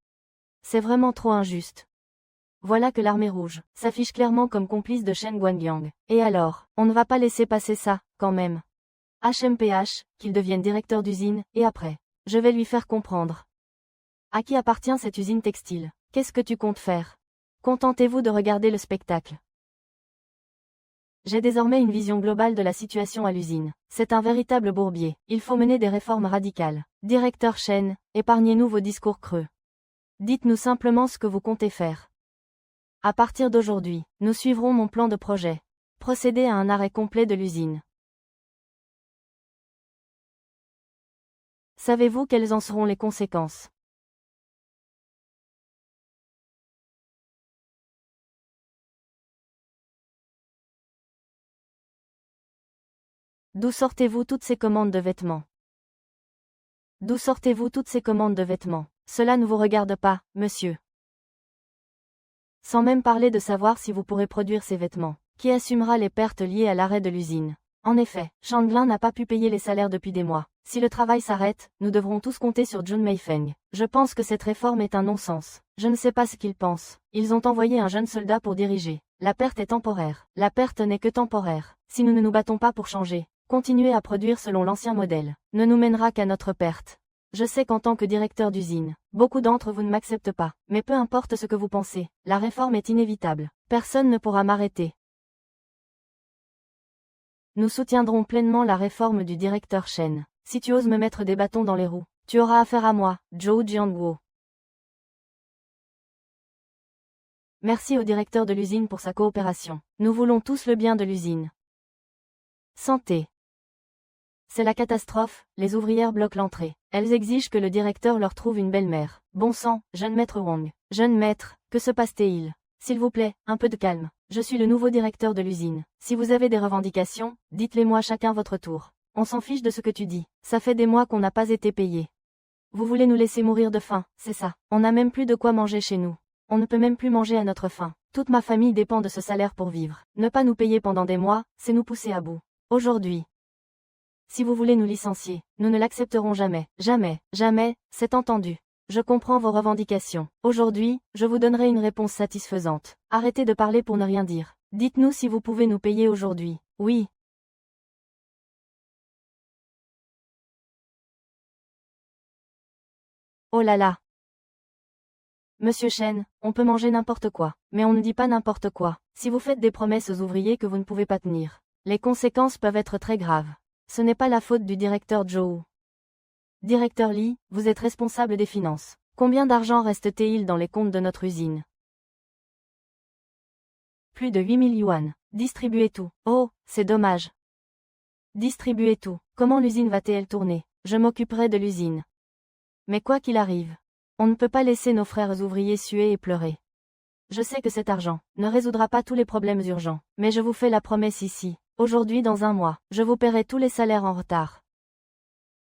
C'est vraiment trop injuste. Voilà que l'armée rouge s'affiche clairement comme complice de Shen Guangyang. Et alors, on ne va pas laisser passer ça, quand même. HMPH, qu'il devienne directeur d'usine, et après, je vais lui faire comprendre. À qui appartient cette usine textile? Qu'est-ce que tu comptes faire? Contentez-vous de regarder le spectacle. J'ai désormais une vision globale de la situation à l'usine. C'est un véritable bourbier. Il faut mener des réformes radicales. Directeur Shen, épargnez-nous vos discours creux. Dites-nous simplement ce que vous comptez faire. À partir d'aujourd'hui, nous suivrons mon plan de projet. Procéder à un arrêt complet de l'usine. Savez-vous quelles en seront les conséquences? D'où sortez-vous toutes ces commandes de vêtements? D'où sortez-vous toutes ces commandes de vêtements? Cela ne vous regarde pas, monsieur. Sans même parler de savoir si vous pourrez produire ces vêtements. Qui assumera les pertes liées à l'arrêt de l'usine? En effet, Changlin n'a pas pu payer les salaires depuis des mois. Si le travail s'arrête, nous devrons tous compter sur Jun Meifeng. Je pense que cette réforme est un non-sens. Je ne sais pas ce qu'ils pensent. Ils ont envoyé un jeune soldat pour diriger. La perte est temporaire. La perte n'est que temporaire. Si nous ne nous battons pas pour changer, continuer à produire selon l'ancien modèle, ne nous mènera qu'à notre perte. Je sais qu'en tant que directeur d'usine, beaucoup d'entre vous ne m'acceptent pas, mais peu importe ce que vous pensez, la réforme est inévitable. Personne ne pourra m'arrêter. Nous soutiendrons pleinement la réforme du directeur Shen. Si tu oses me mettre des bâtons dans les roues, tu auras affaire à moi, Zhou Jianguo. Merci au directeur de l'usine pour sa coopération. Nous voulons tous le bien de l'usine. Santé. C'est la catastrophe, les ouvrières bloquent l'entrée. Elles exigent que le directeur leur trouve une belle-mère. Bon sang, jeune maître Wang. Jeune maître, que se passe-t-il? S'il vous plaît, un peu de calme. Je suis le nouveau directeur de l'usine. Si vous avez des revendications, dites-les-moi chacun votre tour. On s'en fiche de ce que tu dis. Ça fait des mois qu'on n'a pas été payé. Vous voulez nous laisser mourir de faim, c'est ça. On n'a même plus de quoi manger chez nous. On ne peut même plus manger à notre faim. Toute ma famille dépend de ce salaire pour vivre. Ne pas nous payer pendant des mois, c'est nous pousser à bout. Aujourd'hui. Si vous voulez nous licencier, nous ne l'accepterons jamais. Jamais, jamais, c'est entendu. Je comprends vos revendications. Aujourd'hui, je vous donnerai une réponse satisfaisante. Arrêtez de parler pour ne rien dire. Dites-nous si vous pouvez nous payer aujourd'hui. Oui. Oh là là. Monsieur Shen, on peut manger n'importe quoi, mais on ne dit pas n'importe quoi. Si vous faites des promesses aux ouvriers que vous ne pouvez pas tenir, les conséquences peuvent être très graves. Ce n'est pas la faute du directeur Zhou. Directeur Li, vous êtes responsable des finances. Combien d'argent reste-t-il dans les comptes de notre usine? Plus de 8000 yuan. Distribuez tout. Oh, c'est dommage. Distribuez tout. Comment l'usine va-t-elle tourner? Je m'occuperai de l'usine. Mais quoi qu'il arrive, on ne peut pas laisser nos frères ouvriers suer et pleurer. Je sais que cet argent ne résoudra pas tous les problèmes urgents, mais je vous fais la promesse ici. Aujourd'hui dans un mois, je vous paierai tous les salaires en retard.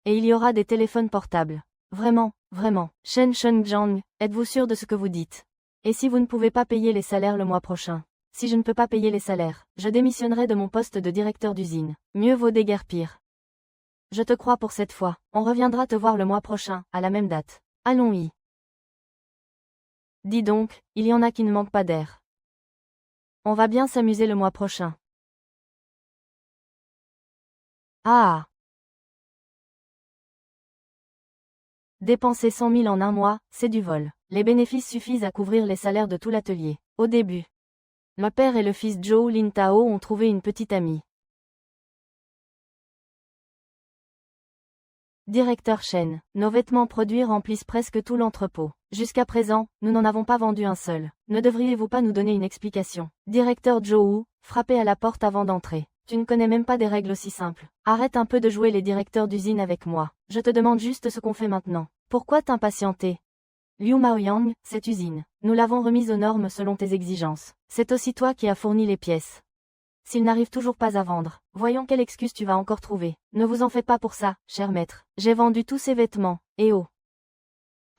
Et il y aura des téléphones portables. Vraiment, vraiment. Shen Shengjiang, êtes-vous sûr de ce que vous dites? Et si vous ne pouvez pas payer les salaires le mois prochain? Si je ne peux pas payer les salaires, je démissionnerai de mon poste de directeur d'usine. Mieux vaut déguerpir. Je te crois pour cette fois. On reviendra te voir le mois prochain, à la même date. Allons-y. Dis donc, il y en a qui ne manquent pas d'air. On va bien s'amuser le mois prochain. Ah! Dépenser 100 000 en un mois, c'est du vol. Les bénéfices suffisent à couvrir les salaires de tout l'atelier. Au début, le père et le fils Zhou Lintao ont trouvé une petite amie. Directeur Shen, nos vêtements produits remplissent presque tout l'entrepôt. Jusqu'à présent, nous n'en avons pas vendu un seul. Ne devriez-vous pas nous donner une explication? Directeur Zhou, frappez à la porte avant d'entrer. Tu ne connais même pas des règles aussi simples. Arrête un peu de jouer les directeurs d'usine avec moi. Je te demande juste ce qu'on fait maintenant. Pourquoi t'impatienter? Liu Maoyang, cette usine, nous l'avons remise aux normes selon tes exigences. C'est aussi toi qui as fourni les pièces. s'ils n'arrivent toujours pas à vendre, voyons quelle excuse tu vas encore trouver. Ne vous en faites pas pour ça, cher maître. J'ai vendu tous ces vêtements, et oh.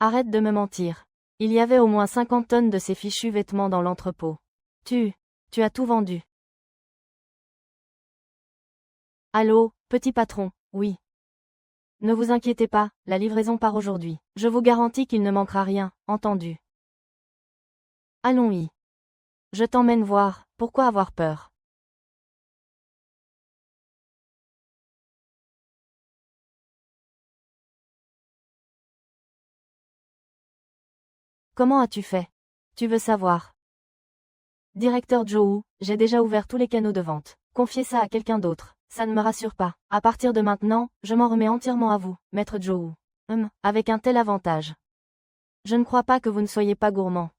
Arrête de me mentir. Il y avait au moins 50 tonnes de ces fichus vêtements dans l'entrepôt. Tu as tout vendu. Allô, petit patron, oui. Ne vous inquiétez pas, la livraison part aujourd'hui. Je vous garantis qu'il ne manquera rien, entendu. Allons-y. Je t'emmène voir, pourquoi avoir peur? Comment as-tu fait? Tu veux savoir? Directeur Joe, j'ai déjà ouvert tous les canaux de vente. Confiez ça à quelqu'un d'autre. Ça ne me rassure pas. À partir de maintenant, je m'en remets entièrement à vous, maître Joe. Avec un tel avantage. Je ne crois pas que vous ne soyez pas gourmand.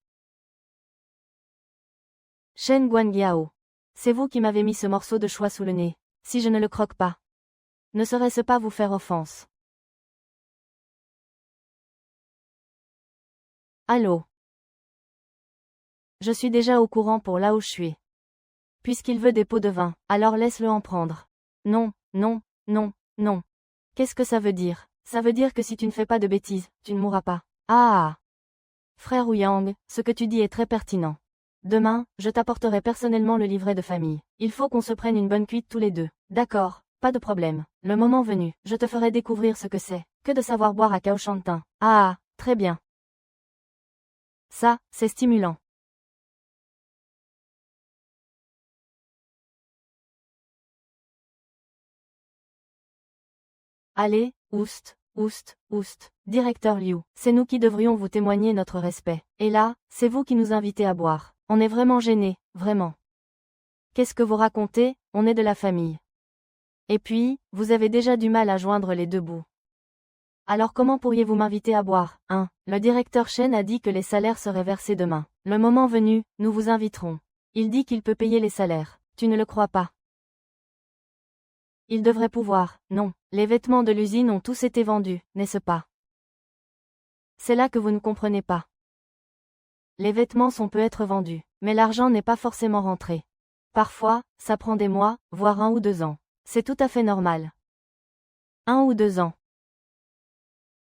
Shen Guangyao. C'est vous qui m'avez mis ce morceau de choix sous le nez. Si je ne le croque pas. Ne serait-ce pas vous faire offense? Allô? Je suis déjà au courant pour là où je suis. Puisqu'il veut des pots de vin, alors laisse-le en prendre. Non, non, non, non. Qu'est-ce que ça veut dire? Ça veut dire que si tu ne fais pas de bêtises, tu ne mourras pas. Ah! Frère Ouyang, ce que tu dis est très pertinent. Demain, je t'apporterai personnellement le livret de famille. Il faut qu'on se prenne une bonne cuite tous les deux. D'accord, pas de problème. Le moment venu, je te ferai découvrir ce que c'est, que de savoir boire à Kaoshantin. Ah, très bien. Ça, c'est stimulant. Allez, oust, oust, oust. Directeur Liu, c'est nous qui devrions vous témoigner notre respect. Et là, c'est vous qui nous invitez à boire. On est vraiment gênés, vraiment. Qu'est-ce que vous racontez? On est de la famille. Et puis, vous avez déjà du mal à joindre les deux bouts. Alors comment pourriez-vous m'inviter à boire? Le directeur Shen a dit que les salaires seraient versés demain. Le moment venu, nous vous inviterons. Il dit qu'il peut payer les salaires. Tu ne le crois pas? Il devrait pouvoir. Non, les vêtements de l'usine ont tous été vendus, n'est-ce pas? C'est là que vous ne comprenez pas. Les vêtements peut être vendus, mais l'argent n'est pas forcément rentré. Parfois, ça prend des mois, voire 1 ou 2 ans. C'est tout à fait normal. 1 ou 2 ans.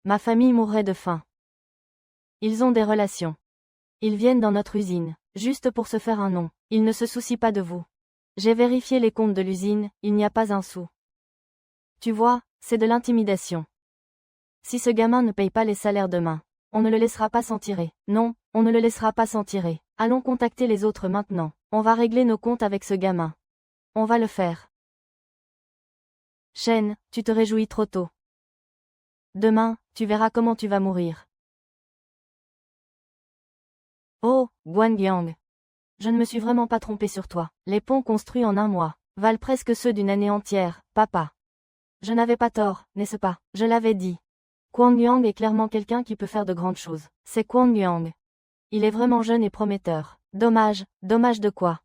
Ma famille mourrait de faim. Ils ont des relations. Ils viennent dans notre usine, juste pour se faire un nom. Ils ne se soucient pas de vous. J'ai vérifié les comptes de l'usine, il n'y a pas un sou. Tu vois, c'est de l'intimidation. Si ce gamin ne paye pas les salaires demain, on ne le laissera pas s'en tirer. Non, on ne le laissera pas s'en tirer. Allons contacter les autres maintenant. On va régler nos comptes avec ce gamin. On va le faire. Shen, tu te réjouis trop tôt. Demain, tu verras comment tu vas mourir. Oh, Guangyang. Je ne me suis vraiment pas trompé sur toi. Les ponts construits en 1 mois valent presque ceux d'une année entière, papa. Je n'avais pas tort, n'est-ce pas? Je l'avais dit. Guangyang est clairement quelqu'un qui peut faire de grandes choses. C'est Guangyang. Il est vraiment jeune et prometteur. Dommage de quoi?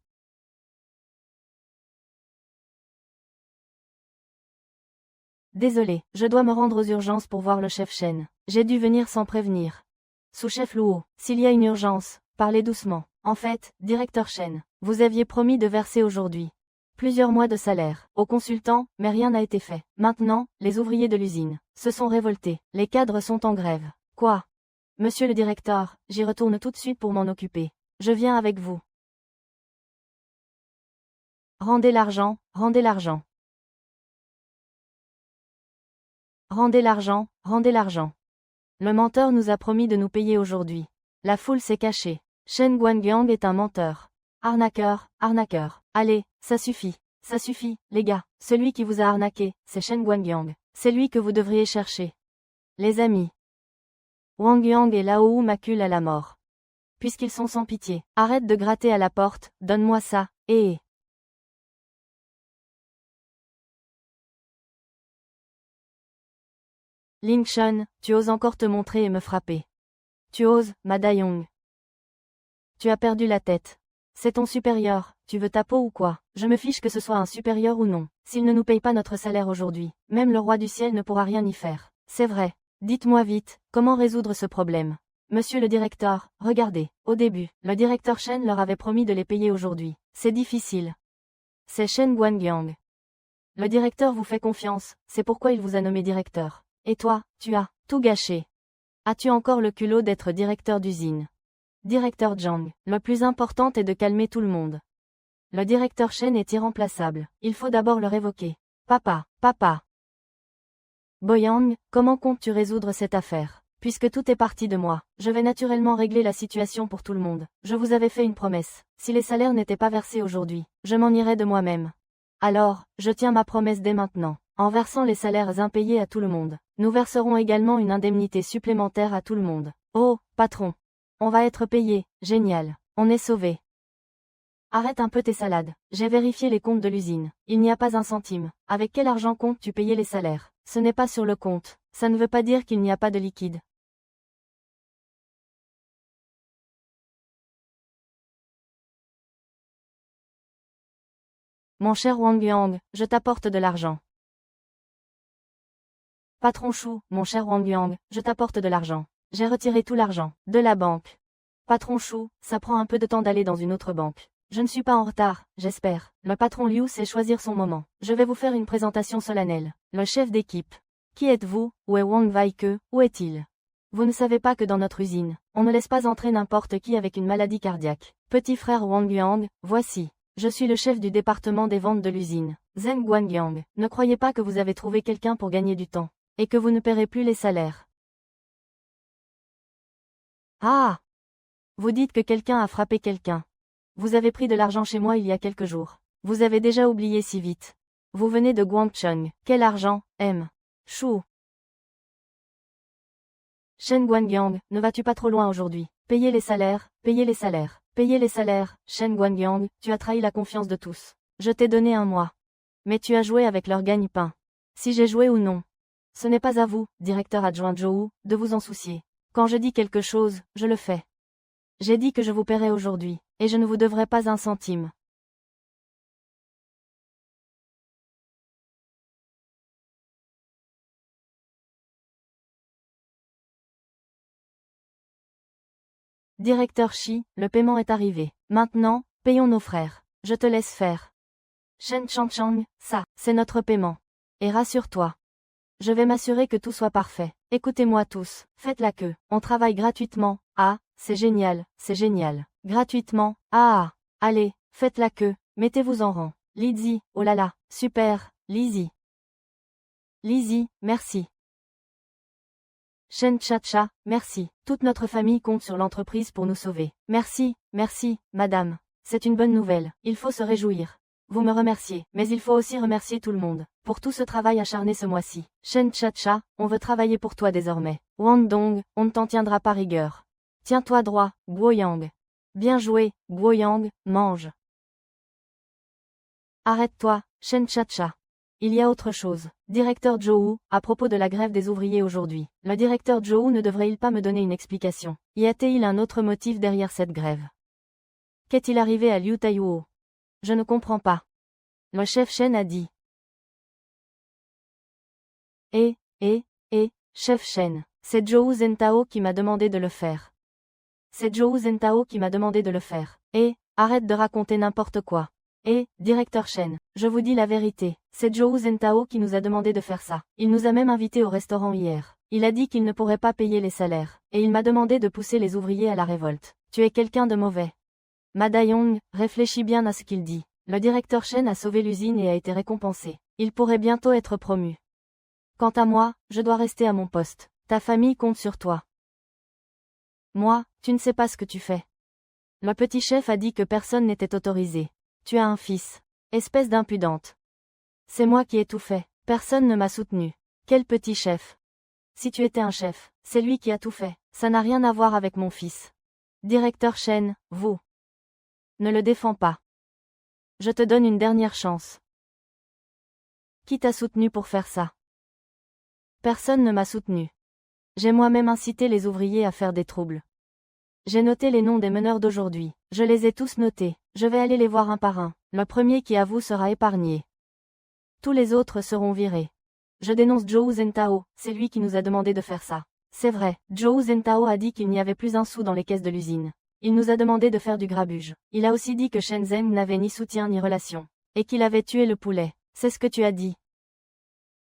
Désolé, je dois me rendre aux urgences pour voir le chef Shen. J'ai dû venir sans prévenir. Sous-chef Luo, s'il y a une urgence, parlez doucement. En fait, directeur Shen, vous aviez promis de verser aujourd'hui plusieurs mois de salaire aux consultants, mais rien n'a été fait. Maintenant, les ouvriers de l'usine se sont révoltés. Les cadres sont en grève. Quoi? Monsieur le directeur, j'y retourne tout de suite pour m'en occuper. Je viens avec vous. Rendez l'argent, rendez l'argent. Rendez l'argent, rendez l'argent. Le menteur nous a promis de nous payer aujourd'hui. La foule s'est cachée. Shen Guangyang est un menteur. Arnaqueur, arnaqueur. Allez, ça suffit, les gars. Celui qui vous a arnaqué, c'est Shen Guangyang. C'est lui que vous devriez chercher. Les amis. Wang Yang et Lao Wu m'acculent à la mort. Puisqu'ils sont sans pitié, arrête de gratter à la porte, donne-moi ça, et... Ling Shun, tu oses encore te montrer et me frapper. Tu oses, ma Dayong. Tu as perdu la tête. C'est ton supérieur, tu veux ta peau ou quoi? Je me fiche que ce soit un supérieur ou non. S'il ne nous paye pas notre salaire aujourd'hui, même le roi du ciel ne pourra rien y faire. C'est vrai. Dites-moi vite, comment résoudre ce problème? Monsieur le directeur, regardez, au début, le directeur Shen leur avait promis de les payer aujourd'hui. C'est difficile. C'est Shen Guangyang. Le directeur vous fait confiance, c'est pourquoi il vous a nommé directeur. Et toi, tu as tout gâché. As-tu encore le culot d'être directeur d'usine? Directeur Zhang, le plus important est de calmer tout le monde. Le directeur Shen est irremplaçable, il faut d'abord le révoquer. Papa. Boyang, comment comptes-tu résoudre cette affaire? Puisque tout est parti de moi, je vais naturellement régler la situation pour tout le monde. Je vous avais fait une promesse. Si les salaires n'étaient pas versés aujourd'hui, je m'en irais de moi-même. Alors, je tiens ma promesse dès maintenant. En versant les salaires impayés à tout le monde, nous verserons également une indemnité supplémentaire à tout le monde. Oh, patron. On va être payé, génial. On est sauvé. Arrête un peu tes salades. J'ai vérifié les comptes de l'usine. Il n'y a pas un centime. Avec quel argent comptes-tu payer les salaires? Ce n'est pas sur le compte. Ça ne veut pas dire qu'il n'y a pas de liquide. Mon cher Wang Yang, je t'apporte de l'argent. Patron Chou, mon cher Wang Yang, je t'apporte de l'argent. J'ai retiré tout l'argent de la banque. Patron Chou, ça prend un peu de temps d'aller dans une autre banque. Je ne suis pas en retard, j'espère. Le patron Liu sait choisir son moment. Je vais vous faire une présentation solennelle. Le chef d'équipe. Qui êtes-vous? Où est Wang Weike? Où est-il? Vous ne savez pas que dans notre usine, on ne laisse pas entrer n'importe qui avec une maladie cardiaque. Petit frère Wang Yang, voici. Je suis le chef du département des ventes de l'usine. Zheng Guangyang, ne croyez pas que vous avez trouvé quelqu'un pour gagner du temps, et que vous ne paierez plus les salaires. Ah! Vous dites que quelqu'un a frappé quelqu'un. Vous avez pris de l'argent chez moi il y a quelques jours. Vous avez déjà oublié si vite. Vous venez de Guangcheng. Quel argent, M. Chou. Shen Guangyang, ne vas-tu pas trop loin aujourd'hui? Payez les salaires, payez les salaires, payez les salaires. Shen Guangyang, tu as trahi la confiance de tous. Je t'ai donné un mois. Mais tu as joué avec leur gagne-pain. Si j'ai joué ou non. Ce n'est pas à vous, directeur adjoint Zhou, de vous en soucier. Quand je dis quelque chose, je le fais. J'ai dit que je vous paierai aujourd'hui, et je ne vous devrai pas un centime. Directeur Shi, le paiement est arrivé. Maintenant, payons nos frères. Je te laisse faire. Shen Changchang, ça, c'est notre paiement. Et rassure-toi. Je vais m'assurer que tout soit parfait. Écoutez-moi tous, faites la queue. On travaille gratuitement. Ah, c'est génial, c'est génial. Gratuitement. Ah, allez, faites la queue, mettez-vous en rang. Lizzie, oh là là, super, Lizzie. Lizzie, merci. Shen Chacha, merci. Toute notre famille compte sur l'entreprise pour nous sauver. Merci, madame. C'est une bonne nouvelle. Il faut se réjouir. Vous me remerciez, mais il faut aussi remercier tout le monde pour tout ce travail acharné ce mois-ci. Shen Chacha, on veut travailler pour toi désormais. Wang Dong, on ne t'en tiendra pas rigueur. Tiens-toi droit, Guoyang. Bien joué, Guoyang, mange. Arrête-toi, Shen Chacha. Il y a autre chose. Directeur Zhou, à propos de la grève des ouvriers aujourd'hui, le directeur Zhou ne devrait-il pas me donner une explication? Y a-t-il un autre motif derrière cette grève? Qu'est-il arrivé à Liu Taihuo? Je ne comprends pas. Le chef Shen a dit. Chef Shen, c'est Zhou Zhentao qui m'a demandé de le faire. C'est Zhou Zhentao qui m'a demandé de le faire. Arrête de raconter n'importe quoi. Directeur Shen, je vous dis la vérité, c'est Zhou Zhentao qui nous a demandé de faire ça. Il nous a même invités au restaurant hier. Il a dit qu'il ne pourrait pas payer les salaires, et il m'a demandé de pousser les ouvriers à la révolte. Tu es quelqu'un de mauvais. Madayong, réfléchis bien à ce qu'il dit. Le directeur Shen a sauvé l'usine et a été récompensé. Il pourrait bientôt être promu. Quant à moi, je dois rester à mon poste. Ta famille compte sur toi. Moi, tu ne sais pas ce que tu fais. Le petit chef a dit que personne n'était autorisé. Tu as un fils. Espèce d'impudente. C'est moi qui ai tout fait. Personne ne m'a soutenu. Quel petit chef. Si tu étais un chef, c'est lui qui a tout fait. Ça n'a rien à voir avec mon fils. Directeur Shen, vous. Ne le défends pas. Je te donne une dernière chance. Qui t'a soutenu pour faire ça? Personne ne m'a soutenu. J'ai moi-même incité les ouvriers à faire des troubles. J'ai noté les noms des meneurs d'aujourd'hui. Je les ai tous notés. Je vais aller les voir un par un. Le premier qui avoue sera épargné. Tous les autres seront virés. Je dénonce Zhou Zhentao, c'est lui qui nous a demandé de faire ça. C'est vrai, Zhou Zhentao a dit qu'il n'y avait plus un sou dans les caisses de l'usine. Il nous a demandé de faire du grabuge. Il a aussi dit que Shenzhen n'avait ni soutien ni relation. Et qu'il avait tué le poulet. C'est ce que tu as dit.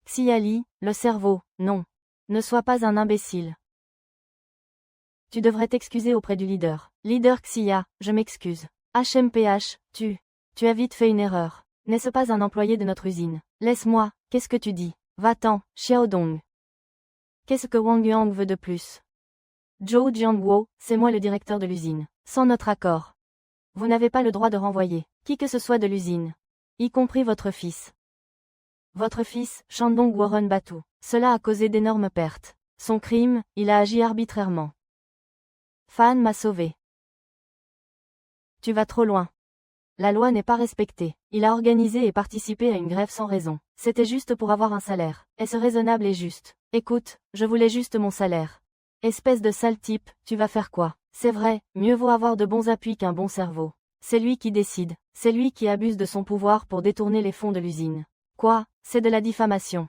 Xiali, le cerveau, non. Ne sois pas un imbécile. Tu devrais t'excuser auprès du leader. Leader Xia, je m'excuse. HMPH, tu as vite fait une erreur. N'est-ce pas un employé de notre usine? Laisse-moi, qu'est-ce que tu dis? Va-t'en, Xiaodong. Qu'est-ce que Wang Yang veut de plus? Zhou Jianguo, c'est moi le directeur de l'usine. Sans notre accord. Vous n'avez pas le droit de renvoyer qui que ce soit de l'usine. Y compris votre fils. Votre fils, Shandong Warren Batu. Cela a causé d'énormes pertes. Son crime, il a agi arbitrairement. Fan m'a sauvé. Tu vas trop loin. La loi n'est pas respectée. Il a organisé et participé à une grève sans raison. C'était juste pour avoir un salaire. Est-ce raisonnable et juste? Écoute, je voulais juste mon salaire. Espèce de sale type, tu vas faire quoi? C'est vrai, mieux vaut avoir de bons appuis qu'un bon cerveau. C'est lui qui décide. C'est lui qui abuse de son pouvoir pour détourner les fonds de l'usine. Quoi? C'est de la diffamation.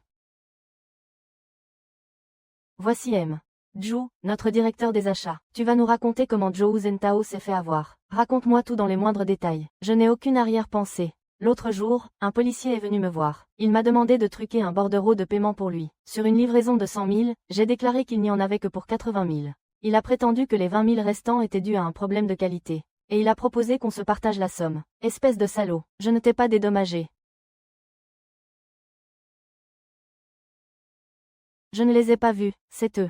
Voici M. Zhu, notre directeur des achats. Tu vas nous raconter comment Zhou Zhentao s'est fait avoir. Raconte-moi tout dans les moindres détails. Je n'ai aucune arrière-pensée. L'autre jour, un policier est venu me voir. Il m'a demandé de truquer un bordereau de paiement pour lui. Sur une livraison de 100 000, j'ai déclaré qu'il n'y en avait que pour 80 000. Il a prétendu que les 20 000 restants étaient dus à un problème de qualité. Et il a proposé qu'on se partage la somme. Espèce de salaud. Je ne t'ai pas dédommagé. Je ne les ai pas vus, c'est eux.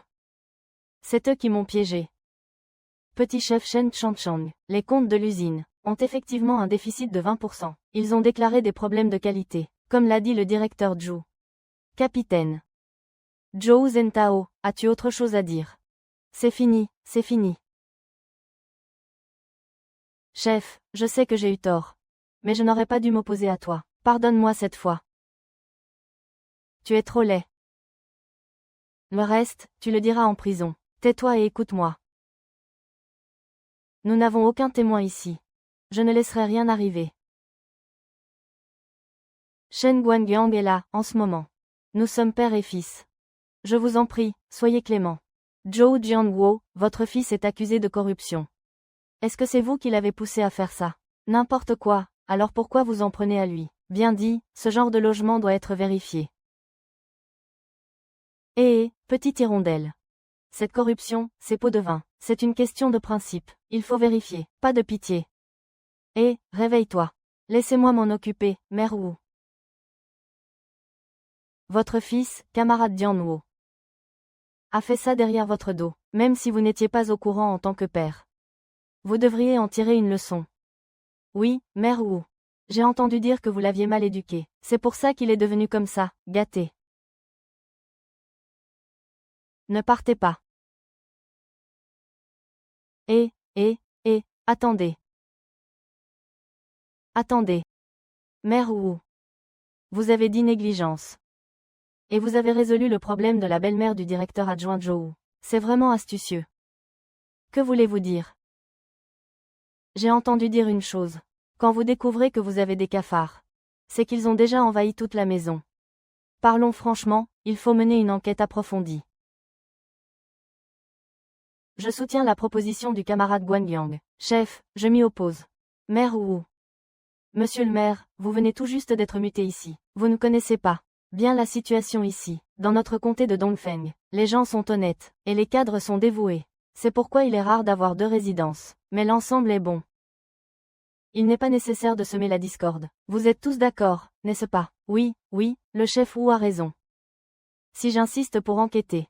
C'est eux qui m'ont piégé. Petit chef Shen Changchang, les comptes de l'usine ont effectivement un déficit de 20%. Ils ont déclaré des problèmes de qualité, comme l'a dit le directeur Zhu. Capitaine. Zhou Zhentao, as-tu autre chose à dire? C'est fini, c'est fini. Chef, je sais que j'ai eu tort. Mais je n'aurais pas dû m'opposer à toi. Pardonne-moi cette fois. Tu es trop laid. Le reste, tu le diras en prison. Tais-toi et écoute-moi. Nous n'avons aucun témoin ici. Je ne laisserai rien arriver. Shen Guangyang est là, en ce moment. Nous sommes père et fils. Je vous en prie, soyez clément. Zhou Jianguo, votre fils est accusé de corruption. Est-ce que c'est vous qui l'avez poussé à faire ça? N'importe quoi, alors pourquoi vous en prenez à lui? Bien dit, ce genre de logement doit être vérifié. Petite hirondelle. Cette corruption, c'est pot de vin. C'est une question de principe. Il faut vérifier. Pas de pitié. Réveille-toi. Laissez-moi m'en occuper, mère Wu. Votre fils, camarade Dianwo, a fait ça derrière votre dos, même si vous n'étiez pas au courant en tant que père. Vous devriez en tirer une leçon. Oui, mère Wu. J'ai entendu dire que vous l'aviez mal éduqué. C'est pour ça qu'il est devenu comme ça, gâté. Ne partez pas. Attendez. Attendez. Mère Wu. Vous avez dit négligence. Et vous avez résolu le problème de la belle-mère du directeur adjoint Zhou. C'est vraiment astucieux. Que voulez-vous dire? J'ai entendu dire une chose. Quand vous découvrez que vous avez des cafards, c'est qu'ils ont déjà envahi toute la maison. Parlons franchement, il faut mener une enquête approfondie. Je soutiens la proposition du camarade Guangyang. Chef, je m'y oppose. Maire Wu. Monsieur le maire, vous venez tout juste d'être muté ici. Vous ne connaissez pas bien la situation ici. Dans notre comté de Dongfeng, les gens sont honnêtes, et les cadres sont dévoués. C'est pourquoi il est rare d'avoir deux résidences. Mais l'ensemble est bon. Il n'est pas nécessaire de semer la discorde. Vous êtes tous d'accord, n'est-ce pas? Oui, le chef Wu a raison. Si j'insiste pour enquêter,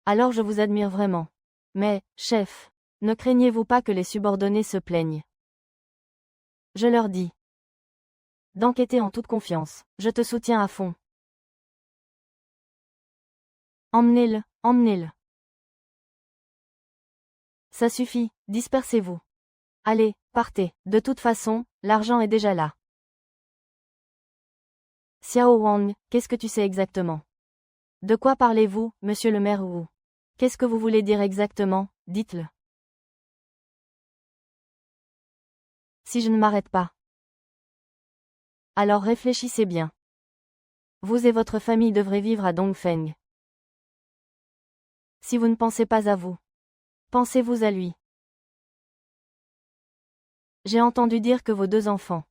alors je vous admire vraiment. Mais, chef, ne craignez-vous pas que les subordonnés se plaignent? Je leur dis d'enquêter en toute confiance. Je te soutiens à fond. Emmenez-le. Ça suffit, dispersez-vous. Allez, partez. De toute façon, l'argent est déjà là. Xiao Wang, qu'est-ce que tu sais exactement? De quoi parlez-vous, monsieur le maire Wu? Qu'est-ce que vous voulez dire exactement, dites-le. Si je ne m'arrête pas, alors réfléchissez bien. Vous et votre famille devrez vivre à Dongfeng. Si vous ne pensez pas à vous, pensez-vous à lui. J'ai entendu dire que vos deux enfants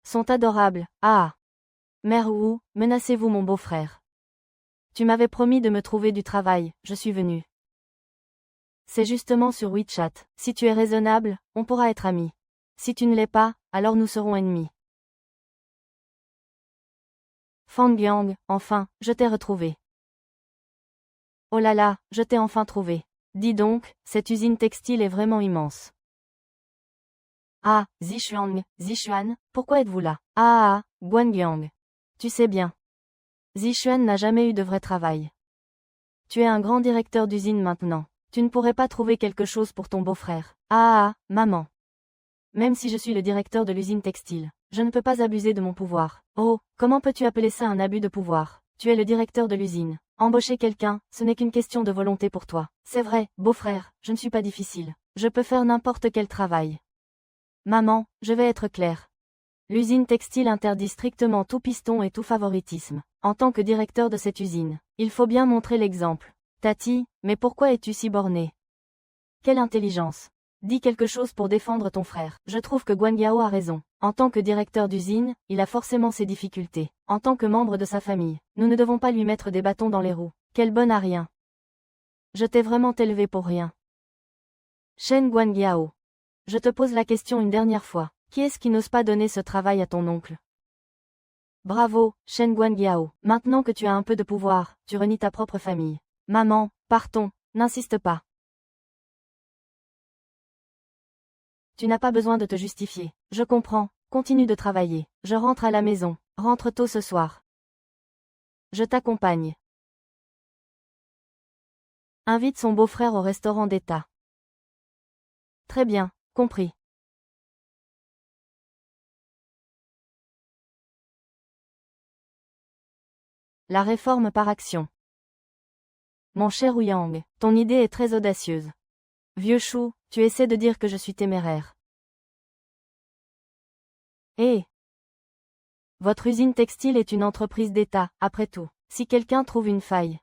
sont adorables. Ah. Mère Wu, menacez-vous mon beau-frère? Tu m'avais promis de me trouver du travail, je suis venu. C'est justement sur WeChat. Si tu es raisonnable, on pourra être amis. Si tu ne l'es pas, alors nous serons ennemis. Fang Yang, enfin, je t'ai retrouvé. Oh là là, je t'ai enfin trouvé. Dis donc, cette usine textile est vraiment immense. Ah, Zixuan, pourquoi êtes-vous là? Ah, Guangyang. Tu sais bien. Zixuan n'a jamais eu de vrai travail. Tu es un grand directeur d'usine maintenant. Tu ne pourrais pas trouver quelque chose pour ton beau-frère. Ah, maman. Même si je suis le directeur de l'usine textile, je ne peux pas abuser de mon pouvoir. Oh, comment peux-tu appeler ça un abus de pouvoir? Tu es le directeur de l'usine. Embaucher quelqu'un, ce n'est qu'une question de volonté pour toi. C'est vrai, beau-frère, je ne suis pas difficile. Je peux faire n'importe quel travail. Maman, je vais être claire. L'usine textile interdit strictement tout piston et tout favoritisme. En tant que directeur de cette usine, il faut bien montrer l'exemple. Tati, mais pourquoi es-tu si bornée? Quelle intelligence! Dis quelque chose pour défendre ton frère. Je trouve que Guangyao a raison. En tant que directeur d'usine, il a forcément ses difficultés. En tant que membre de sa famille, nous ne devons pas lui mettre des bâtons dans les roues. Quel bon à rien. Je t'ai vraiment élevé pour rien. Shen Guangyao. Je te pose la question une dernière fois. Qui est-ce qui n'ose pas donner ce travail à ton oncle? Bravo, Shen Guangyao. Maintenant que tu as un peu de pouvoir, tu renies ta propre famille. Maman, partons, n'insiste pas. Tu n'as pas besoin de te justifier. Je comprends, continue de travailler. Je rentre à la maison. Rentre tôt ce soir. Je t'accompagne. Invite son beau-frère au restaurant d'État. Très bien, compris. La réforme par action. Mon cher Ouyang, ton idée est très audacieuse. Vieux chou, tu essaies de dire que je suis téméraire. Eh! Votre usine textile est une entreprise d'État, après tout. Si quelqu'un trouve une faille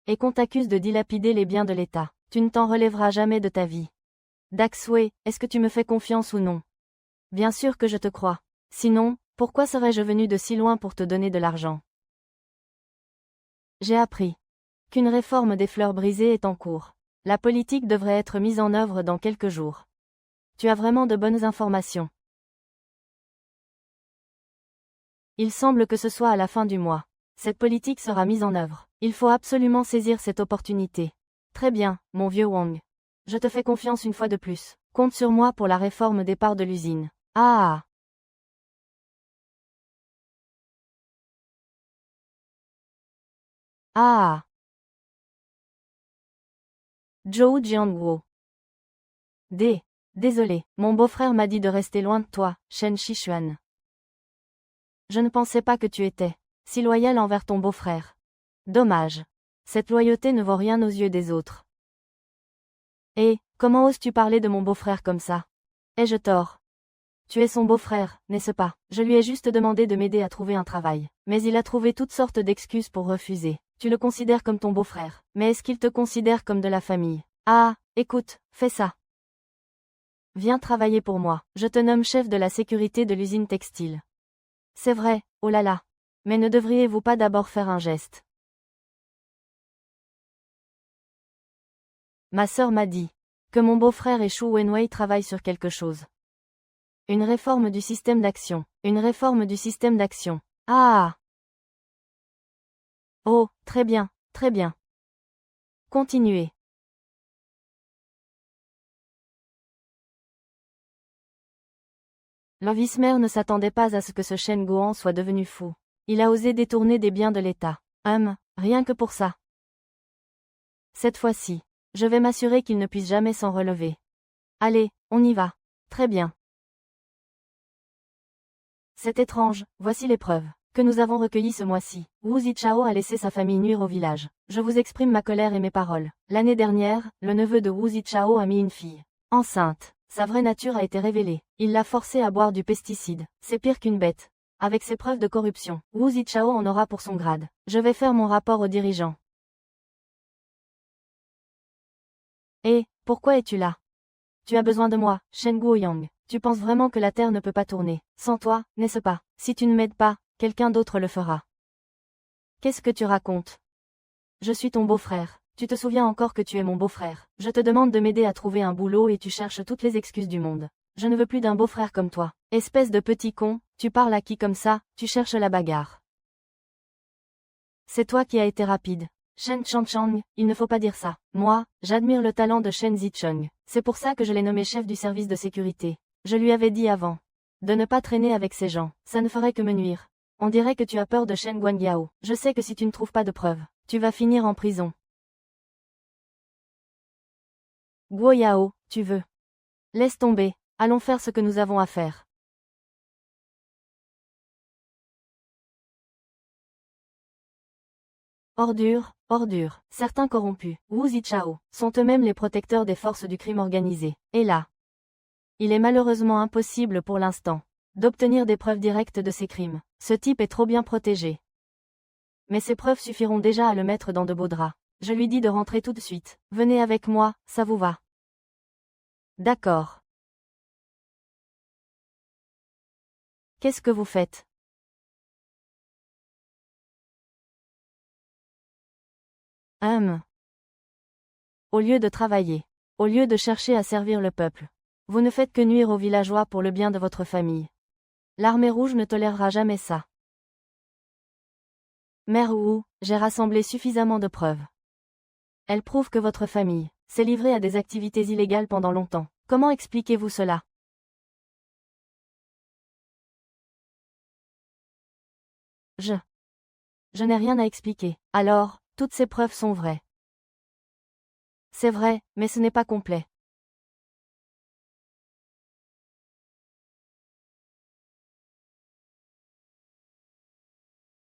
et qu'on t'accuse de dilapider les biens de l'État, tu ne t'en relèveras jamais de ta vie. Daxue, est-ce que tu me fais confiance ou non? Bien sûr que je te crois. Sinon, pourquoi serais-je venu de si loin pour te donner de l'argent? J'ai appris qu'une réforme des fleurs brisées est en cours. La politique devrait être mise en œuvre dans quelques jours. Tu as vraiment de bonnes informations. Il semble que ce soit à la fin du mois. Cette politique sera mise en œuvre. Il faut absolument saisir cette opportunité. Très bien, mon vieux Wang. Je te fais confiance une fois de plus. Compte sur moi pour la réforme des parts de l'usine. Ah! Ah! Zhou Jianguo. Désolé, mon beau-frère m'a dit de rester loin de toi, Shen Xishuan. Je ne pensais pas que tu étais si loyal envers ton beau-frère. Dommage. Cette loyauté ne vaut rien aux yeux des autres. Et, comment oses-tu parler de mon beau-frère comme ça? Ai-je tort? Tu es son beau-frère, n'est-ce pas? Je lui ai juste demandé de m'aider à trouver un travail. Mais il a trouvé toutes sortes d'excuses pour refuser. Tu le considères comme ton beau-frère. Mais est-ce qu'il te considère comme de la famille? Ah, écoute, fais ça. Viens travailler pour moi. Je te nomme chef de la sécurité de l'usine textile. C'est vrai, oh là là. Mais ne devriez-vous pas d'abord faire un geste? Ma sœur m'a dit que mon beau-frère et Shu Wenwei travaillent sur quelque chose. Une réforme du système d'action. Une réforme du système d'action. Ah! Oh, très bien, très bien. Continuez. L'Ovismer ne s'attendait pas à ce que ce Shen Gohan soit devenu fou. Il a osé détourner des biens de l'État. Rien que pour ça. Cette fois-ci, je vais m'assurer qu'il ne puisse jamais s'en relever. Allez, on y va. Très bien. C'est étrange, voici les preuves que nous avons recueillies ce mois-ci. Wu Zichao a laissé sa famille nuire au village. Je vous exprime ma colère et mes paroles. L'année dernière, le neveu de Wu Zichao a mis une fille enceinte. Sa vraie nature a été révélée. Il l'a forcée à boire du pesticide. C'est pire qu'une bête. Avec ses preuves de corruption, Wu Zichao en aura pour son grade. Je vais faire mon rapport aux dirigeants. Pourquoi es-tu là? Tu as besoin de moi, Shen Guoyang. tu penses vraiment que la Terre ne peut pas tourner sans toi, n'est-ce pas? Si tu ne m'aides pas, quelqu'un d'autre le fera. Qu'est-ce que tu racontes? Je suis ton beau-frère. Tu te souviens encore que tu es mon beau-frère. Je te demande de m'aider à trouver un boulot et tu cherches toutes les excuses du monde. Je ne veux plus d'un beau-frère comme toi. Espèce de petit con, tu parles à qui comme ça, tu cherches la bagarre. C'est toi qui as été rapide. Shen Changchang, il ne faut pas dire ça. Moi, j'admire le talent de Shen Zicheng. C'est pour ça que je l'ai nommé chef du service de sécurité. Je lui avais dit avant de ne pas traîner avec ces gens. Ça ne ferait que me nuire. On dirait que tu as peur de Shen Guangyao. Je sais que si tu ne trouves pas de preuves, tu vas finir en prison. Guo Yao, tu veux. Laisse tomber. Allons faire ce que nous avons à faire. Ordure, ordure. Certains corrompus, Wu Zichao, sont eux-mêmes les protecteurs des forces du crime organisé. Et là, il est malheureusement impossible pour l'instant d'obtenir des preuves directes de ces crimes. Ce type est trop bien protégé. Mais ces preuves suffiront déjà à le mettre dans de beaux draps. Je lui dis de rentrer tout de suite. Venez avec moi, ça vous va? D'accord. Qu'est-ce que vous faites? Au lieu de travailler, au lieu de chercher à servir le peuple, vous ne faites que nuire aux villageois pour le bien de votre famille. L'armée rouge ne tolérera jamais ça. Mère Wu, j'ai rassemblé suffisamment de preuves. Elles prouvent que votre famille s'est livrée à des activités illégales pendant longtemps. Comment expliquez-vous cela? Je n'ai rien à expliquer. Alors, toutes ces preuves sont vraies. C'est vrai, mais ce n'est pas complet.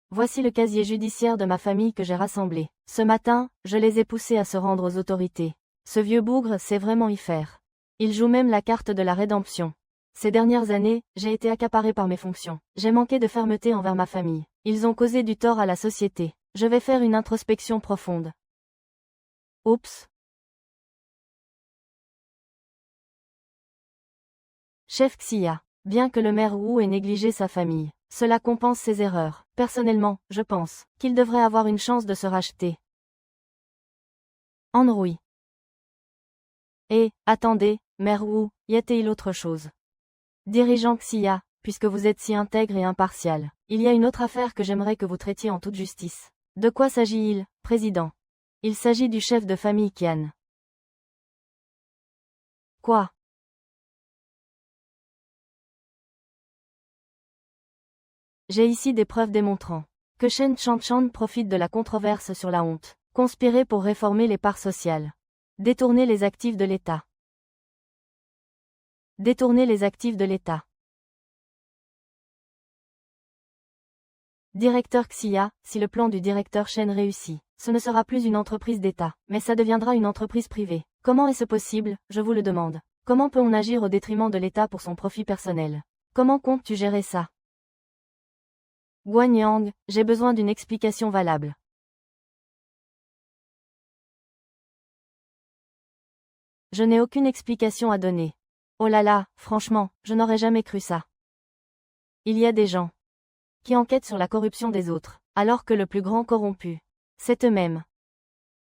Voici le casier judiciaire de ma famille que j'ai rassemblé. Ce matin, je les ai poussés à se rendre aux autorités. Ce vieux bougre sait vraiment y faire. Il joue même la carte de la rédemption. Ces dernières années, j'ai été accaparé par mes fonctions. J'ai manqué de fermeté envers ma famille. Ils ont causé du tort à la société. Je vais faire une introspection profonde. Oups. Chef Xia. Bien que le maire Wu ait négligé sa famille, cela compense ses erreurs. Personnellement, je pense qu'il devrait avoir une chance de se racheter. Enrouille. Et, attendez, maire Wu, y a-t-il autre chose? Dirigeant Xia, puisque vous êtes si intègre et impartial, il y a une autre affaire que j'aimerais que vous traitiez en toute justice. De quoi s'agit-il, président? Il s'agit du chef de famille Qian. Quoi? J'ai ici des preuves démontrant que Shen Changchang profite de la controverse sur la honte, conspirer pour réformer les parts sociales, détourner les actifs de l'État. Détourner les actifs de l'État. Directeur Xia, si le plan du directeur Shen réussit, ce ne sera plus une entreprise d'État, mais ça deviendra une entreprise privée. Comment est-ce possible, je vous le demande? Comment peut-on agir au détriment de l'État pour son profit personnel? Comment comptes-tu gérer ça? Guanyang, j'ai besoin d'une explication valable. Je n'ai aucune explication à donner. Oh là là, franchement, je n'aurais jamais cru ça. Il y a des gens qui enquêtent sur la corruption des autres, alors que le plus grand corrompu, c'est eux-mêmes.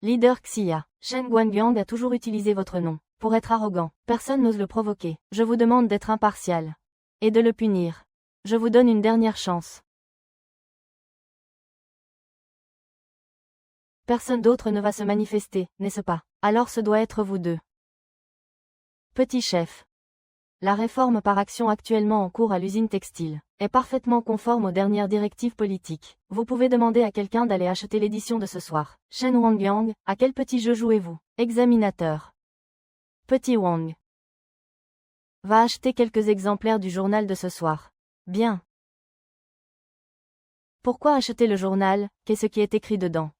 Leader Xia, Shen Guangyang a toujours utilisé votre nom, pour être arrogant. Personne n'ose le provoquer. Je vous demande d'être impartial. Et de le punir. Je vous donne une dernière chance. Personne d'autre ne va se manifester, n'est-ce pas? Alors ce doit être vous deux. Petit chef. La réforme par action actuellement en cours à l'usine textile est parfaitement conforme aux dernières directives politiques. Vous pouvez demander à quelqu'un d'aller acheter l'édition de ce soir. Shen Wangyang, à quel petit jeu jouez-vous? Examinateur. Petit Wang. Va acheter quelques exemplaires du journal de ce soir. Bien. Pourquoi acheter le journal? Qu'est-ce qui est écrit dedans?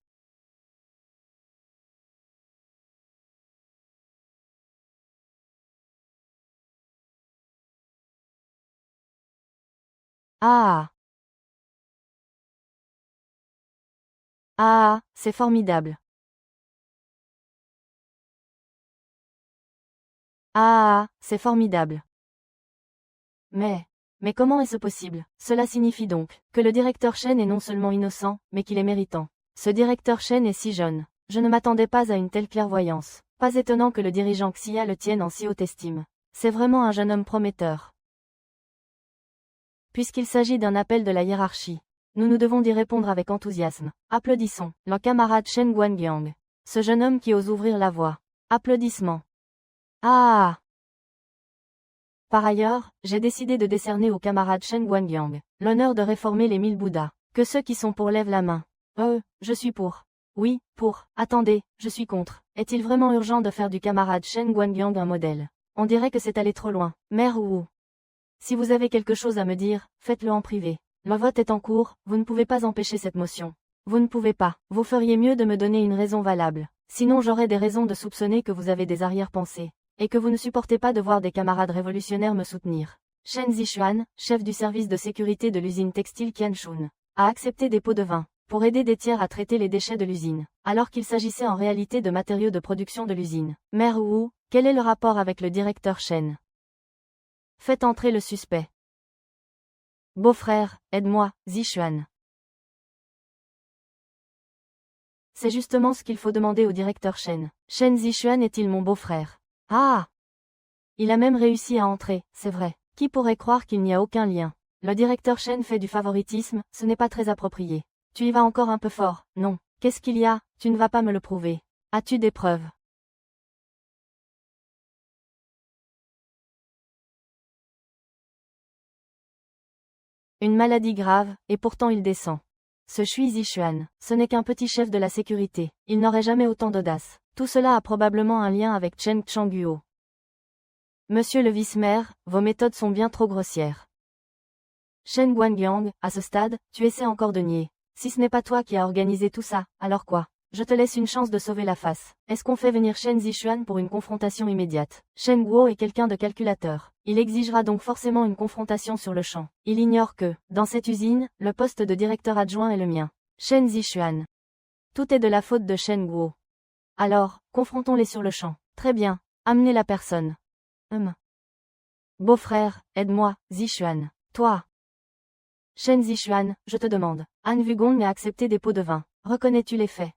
Ah. Ah, c'est formidable. Ah, c'est formidable. Mais comment est-ce possible? Cela signifie donc que le directeur Chen est non seulement innocent, mais qu'il est méritant. Ce directeur Chen est si jeune. Je ne m'attendais pas à une telle clairvoyance. Pas étonnant que le dirigeant Xia le tienne en si haute estime. C'est vraiment un jeune homme prometteur. Puisqu'il s'agit d'un appel de la hiérarchie, nous devons y répondre avec enthousiasme. Applaudissons le camarade Shen Guangyang. Ce jeune homme qui ose ouvrir la voie. Applaudissements. Ah! Par ailleurs, j'ai décidé de décerner au camarade Shen Guangyang l'honneur de réformer les 1000 Bouddhas. Que ceux qui sont pour lèvent la main. Je suis pour. Oui, pour. Attendez, je suis contre. Est-il vraiment urgent de faire du camarade Shen Guangyang un modèle? On dirait que c'est allé trop loin. Mère ou... Si vous avez quelque chose à me dire, faites-le en privé. Le vote est en cours, vous ne pouvez pas empêcher cette motion. Vous ne pouvez pas. Vous feriez mieux de me donner une raison valable. Sinon j'aurais des raisons de soupçonner que vous avez des arrière-pensées. Et que vous ne supportez pas de voir des camarades révolutionnaires me soutenir. Shen Zixuan, chef du service de sécurité de l'usine textile Qianshun, a accepté des pots de vin pour aider des tiers à traiter les déchets de l'usine, alors qu'il s'agissait en réalité de matériaux de production de l'usine. Mère Wu, quel est le rapport avec le directeur Shen? Faites entrer le suspect. Beau-frère, aide-moi, Zixuan. C'est justement ce qu'il faut demander au directeur Shen. Shen Zixuan est-il mon beau-frère? Ah! Il a même réussi à entrer, c'est vrai. Qui pourrait croire qu'il n'y a aucun lien? Le directeur Shen fait du favoritisme, ce n'est pas très approprié. Tu y vas encore un peu fort, non? Qu'est-ce qu'il y a? Tu ne vas pas me le prouver. As-tu des preuves? Une maladie grave, et pourtant il descend. Ce Shui Zixuan, ce n'est qu'un petit chef de la sécurité. Il n'aurait jamais autant d'audace. Tout cela a probablement un lien avec Chen Changguo. Monsieur le vice-maire, vos méthodes sont bien trop grossières. Shen Guangyang, à ce stade, tu essaies encore de nier. Si ce n'est pas toi qui as organisé tout ça, alors quoi? Je te laisse une chance de sauver la face. Est-ce qu'on fait venir Shen Zixuan pour une confrontation immédiate? Shen Guo est quelqu'un de calculateur. Il exigera donc forcément une confrontation sur le champ. Il ignore que, dans cette usine, le poste de directeur adjoint est le mien. Shen Zixuan. Tout est de la faute de Shen Guo. Alors, confrontons-les sur le champ. Très bien. Amenez la personne. Beau-frère, aide-moi, Zixuan. Toi. Shen Zixuan, je te demande. Han Wugong a accepté des pots de vin. Reconnais-tu les faits?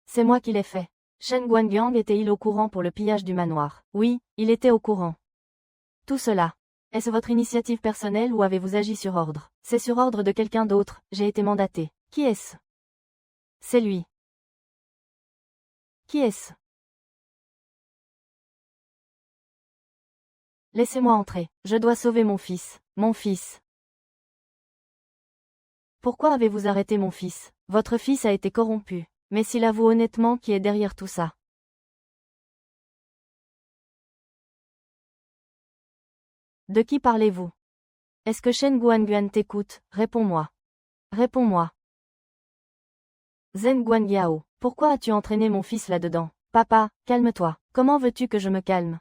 C'est moi qui les fait. Shen Guangyang était-il au courant pour le pillage du manoir? Oui, il était au courant. Tout cela. Est-ce votre initiative personnelle ou avez-vous agi sur ordre? C'est sur ordre de quelqu'un d'autre, j'ai été mandaté. Qui est-ce? C'est lui. Qui est-ce? Laissez-moi entrer. Je dois sauver mon fils. Mon fils. Pourquoi avez-vous arrêté mon fils? Votre fils a été corrompu. Mais s'il avoue honnêtement qui est derrière tout ça. De qui parlez-vous? Est-ce que Shen Guangyuan t'écoute? Réponds-moi. Réponds-moi. Zhen Guangyao, pourquoi as-tu entraîné mon fils là-dedans? Papa, calme-toi. Comment veux-tu que je me calme?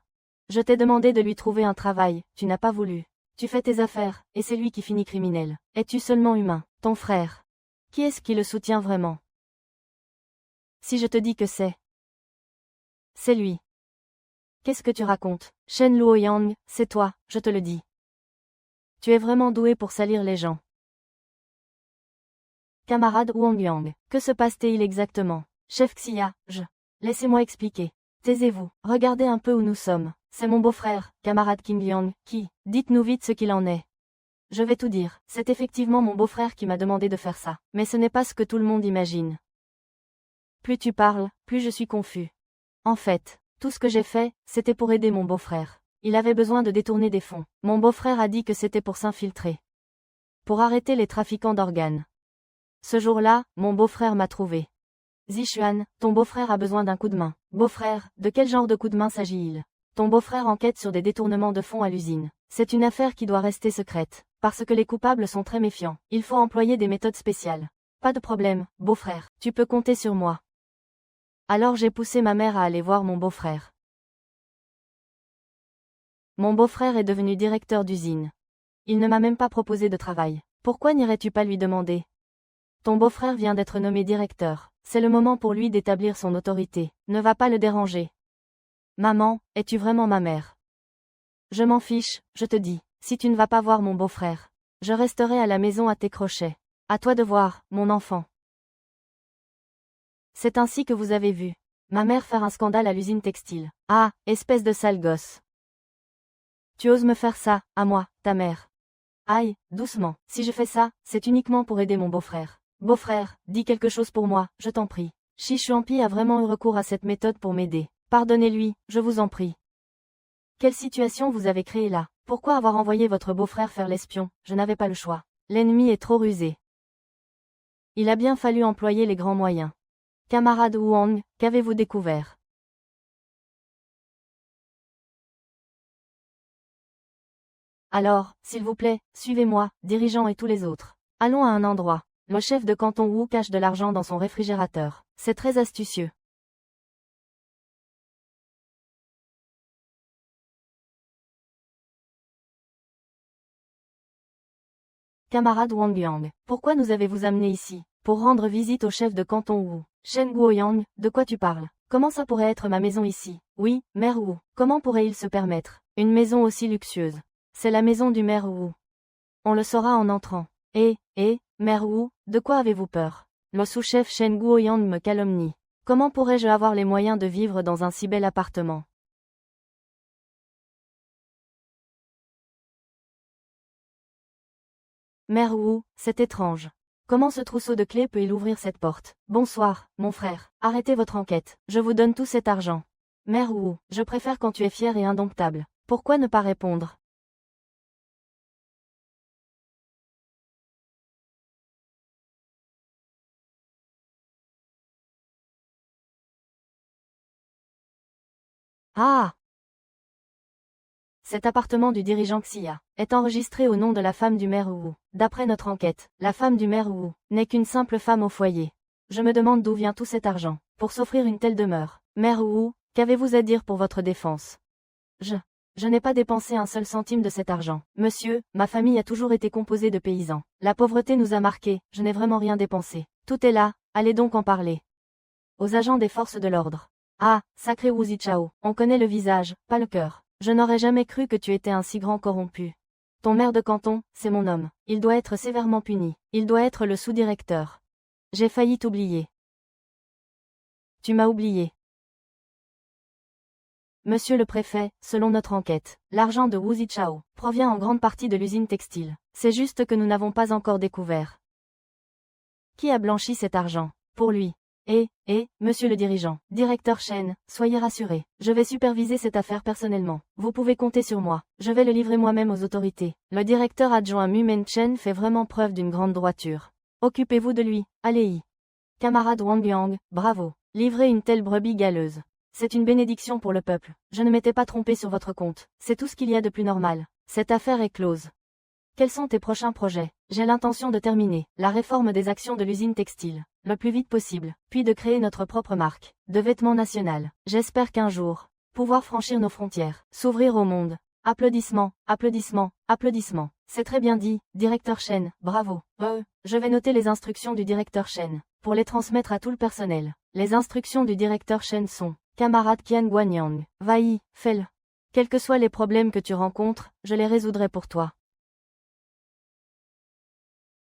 Je t'ai demandé de lui trouver un travail, tu n'as pas voulu. Tu fais tes affaires, et c'est lui qui finit criminel. Es-tu seulement humain? Ton frère. Qui est-ce qui le soutient vraiment? Si je te dis que c'est lui. Qu'est-ce que tu racontes? Shen Luoyang, c'est toi, je te le dis. Tu es vraiment doué pour salir les gens. Camarade Wang, que se passe-t-il exactement? Chef Xia, Laissez-moi expliquer. Taisez-vous, regardez un peu où nous sommes. C'est mon beau-frère, camarade Kim Yang, qui, dites-nous vite ce qu'il en est. Je vais tout dire, c'est effectivement mon beau-frère qui m'a demandé de faire ça. Mais ce n'est pas ce que tout le monde imagine. Plus tu parles, plus je suis confus. En fait, tout ce que j'ai fait, c'était pour aider mon beau-frère. Il avait besoin de détourner des fonds. Mon beau-frère a dit que c'était pour s'infiltrer. Pour arrêter les trafiquants d'organes. Ce jour-là, mon beau-frère m'a trouvé. Zixuan, ton beau-frère a besoin d'un coup de main. Beau-frère, de quel genre de coup de main s'agit-il? Ton beau-frère enquête sur des détournements de fonds à l'usine. C'est une affaire qui doit rester secrète. Parce que les coupables sont très méfiants. Il faut employer des méthodes spéciales. Pas de problème, beau-frère, tu peux compter sur moi. Alors j'ai poussé ma mère à aller voir mon beau-frère. Mon beau-frère est devenu directeur d'usine. Il ne m'a même pas proposé de travail. Pourquoi n'irais-tu pas lui demander? Ton beau-frère vient d'être nommé directeur. C'est le moment pour lui d'établir son autorité. Ne va pas le déranger. Maman, es-tu vraiment ma mère? Je m'en fiche, je te dis. si tu ne vas pas voir mon beau-frère, je resterai à la maison à tes crochets. À toi de voir, mon enfant. C'est ainsi que vous avez vu ma mère faire un scandale à l'usine textile. Ah, espèce de sale gosse. Tu oses me faire ça, à moi, ta mère. Aïe, doucement, si je fais ça, c'est uniquement pour aider mon beau-frère. Beau-frère, dis quelque chose pour moi, je t'en prie. Shi Chuanpi a vraiment eu recours à cette méthode pour m'aider. Pardonnez-lui, je vous en prie. Quelle situation vous avez créée là? Pourquoi avoir envoyé votre beau-frère faire l'espion? Je n'avais pas le choix. L'ennemi est trop rusé. Il a bien fallu employer les grands moyens. Camarade Huang, qu'avez-vous découvert? Alors, s'il vous plaît, suivez-moi, dirigeant et tous les autres. Allons à un endroit. Le chef de canton Wu cache de l'argent dans son réfrigérateur. C'est très astucieux. Camarade Wang Yang, pourquoi nous avez-vous amené ici? Pour rendre visite au chef de canton Wu. Shen Guoyang, de quoi tu parles? Comment ça pourrait être ma maison ici? Oui, maire Wu. Comment pourrait-il se permettre une maison aussi luxueuse? C'est la maison du maire Wu. On le saura en entrant. Maire Wu, de quoi avez-vous peur? Le sous-chef Shen Guoyang me calomnie. Comment pourrais-je avoir les moyens de vivre dans un si bel appartement? Mère Wu, c'est étrange. Comment ce trousseau de clés peut-il ouvrir cette porte? Bonsoir, mon frère. Arrêtez votre enquête. Je vous donne tout cet argent. Mère Wu, je préfère quand tu es fier et indomptable. Pourquoi ne pas répondre? Ah! Cet appartement du dirigeant Xia est enregistré au nom de la femme du maire Wu. D'après notre enquête, la femme du maire Wu n'est qu'une simple femme au foyer. Je me demande d'où vient tout cet argent pour s'offrir une telle demeure. Maire Wu, qu'avez-vous à dire pour votre défense? Je Je n'ai pas dépensé un seul centime de cet argent. Monsieur, ma famille a toujours été composée de paysans. La pauvreté nous a marqués, je n'ai vraiment rien dépensé. Tout est là, allez donc en parler. Aux agents des forces de l'ordre. Ah, sacré Wu Zichao, on connaît le visage, pas le cœur. Je n'aurais jamais cru que tu étais un si grand corrompu. Ton maire de canton, c'est mon homme. Il doit être sévèrement puni. Il doit être le sous-directeur. J'ai failli t'oublier. Tu m'as oublié. Monsieur le préfet, selon notre enquête, l'argent de Wu Zichao provient en grande partie de l'usine textile. C'est juste que nous n'avons pas encore découvert. Qui a blanchi cet argent? Pour lui. Monsieur le dirigeant, directeur Shen, soyez rassuré. Je vais superviser cette affaire personnellement. Vous pouvez compter sur moi. Je vais le livrer moi-même aux autorités. Le directeur adjoint Mu Men Chen fait vraiment preuve d'une grande droiture. Occupez-vous de lui, allez-y. Camarade Wang Yang, bravo. Livrez une telle brebis galeuse. C'est une bénédiction pour le peuple. Je ne m'étais pas trompé sur votre compte. C'est tout ce qu'il y a de plus normal. Cette affaire est close. Quels sont tes prochains projets? J'ai l'intention de terminer la réforme des actions de l'usine textile, le plus vite possible, puis de créer notre propre marque de vêtements nationale. J'espère qu'un jour, pouvoir franchir nos frontières, s'ouvrir au monde. Applaudissements, applaudissements, applaudissements. C'est très bien dit, directeur Shen, bravo. Je vais noter les instructions du directeur Shen, pour les transmettre à tout le personnel. Les instructions du directeur Shen sont, camarade Qian Guanyang, vas-y, fais-le. Quels que soient les problèmes que tu rencontres, je les résoudrai pour toi.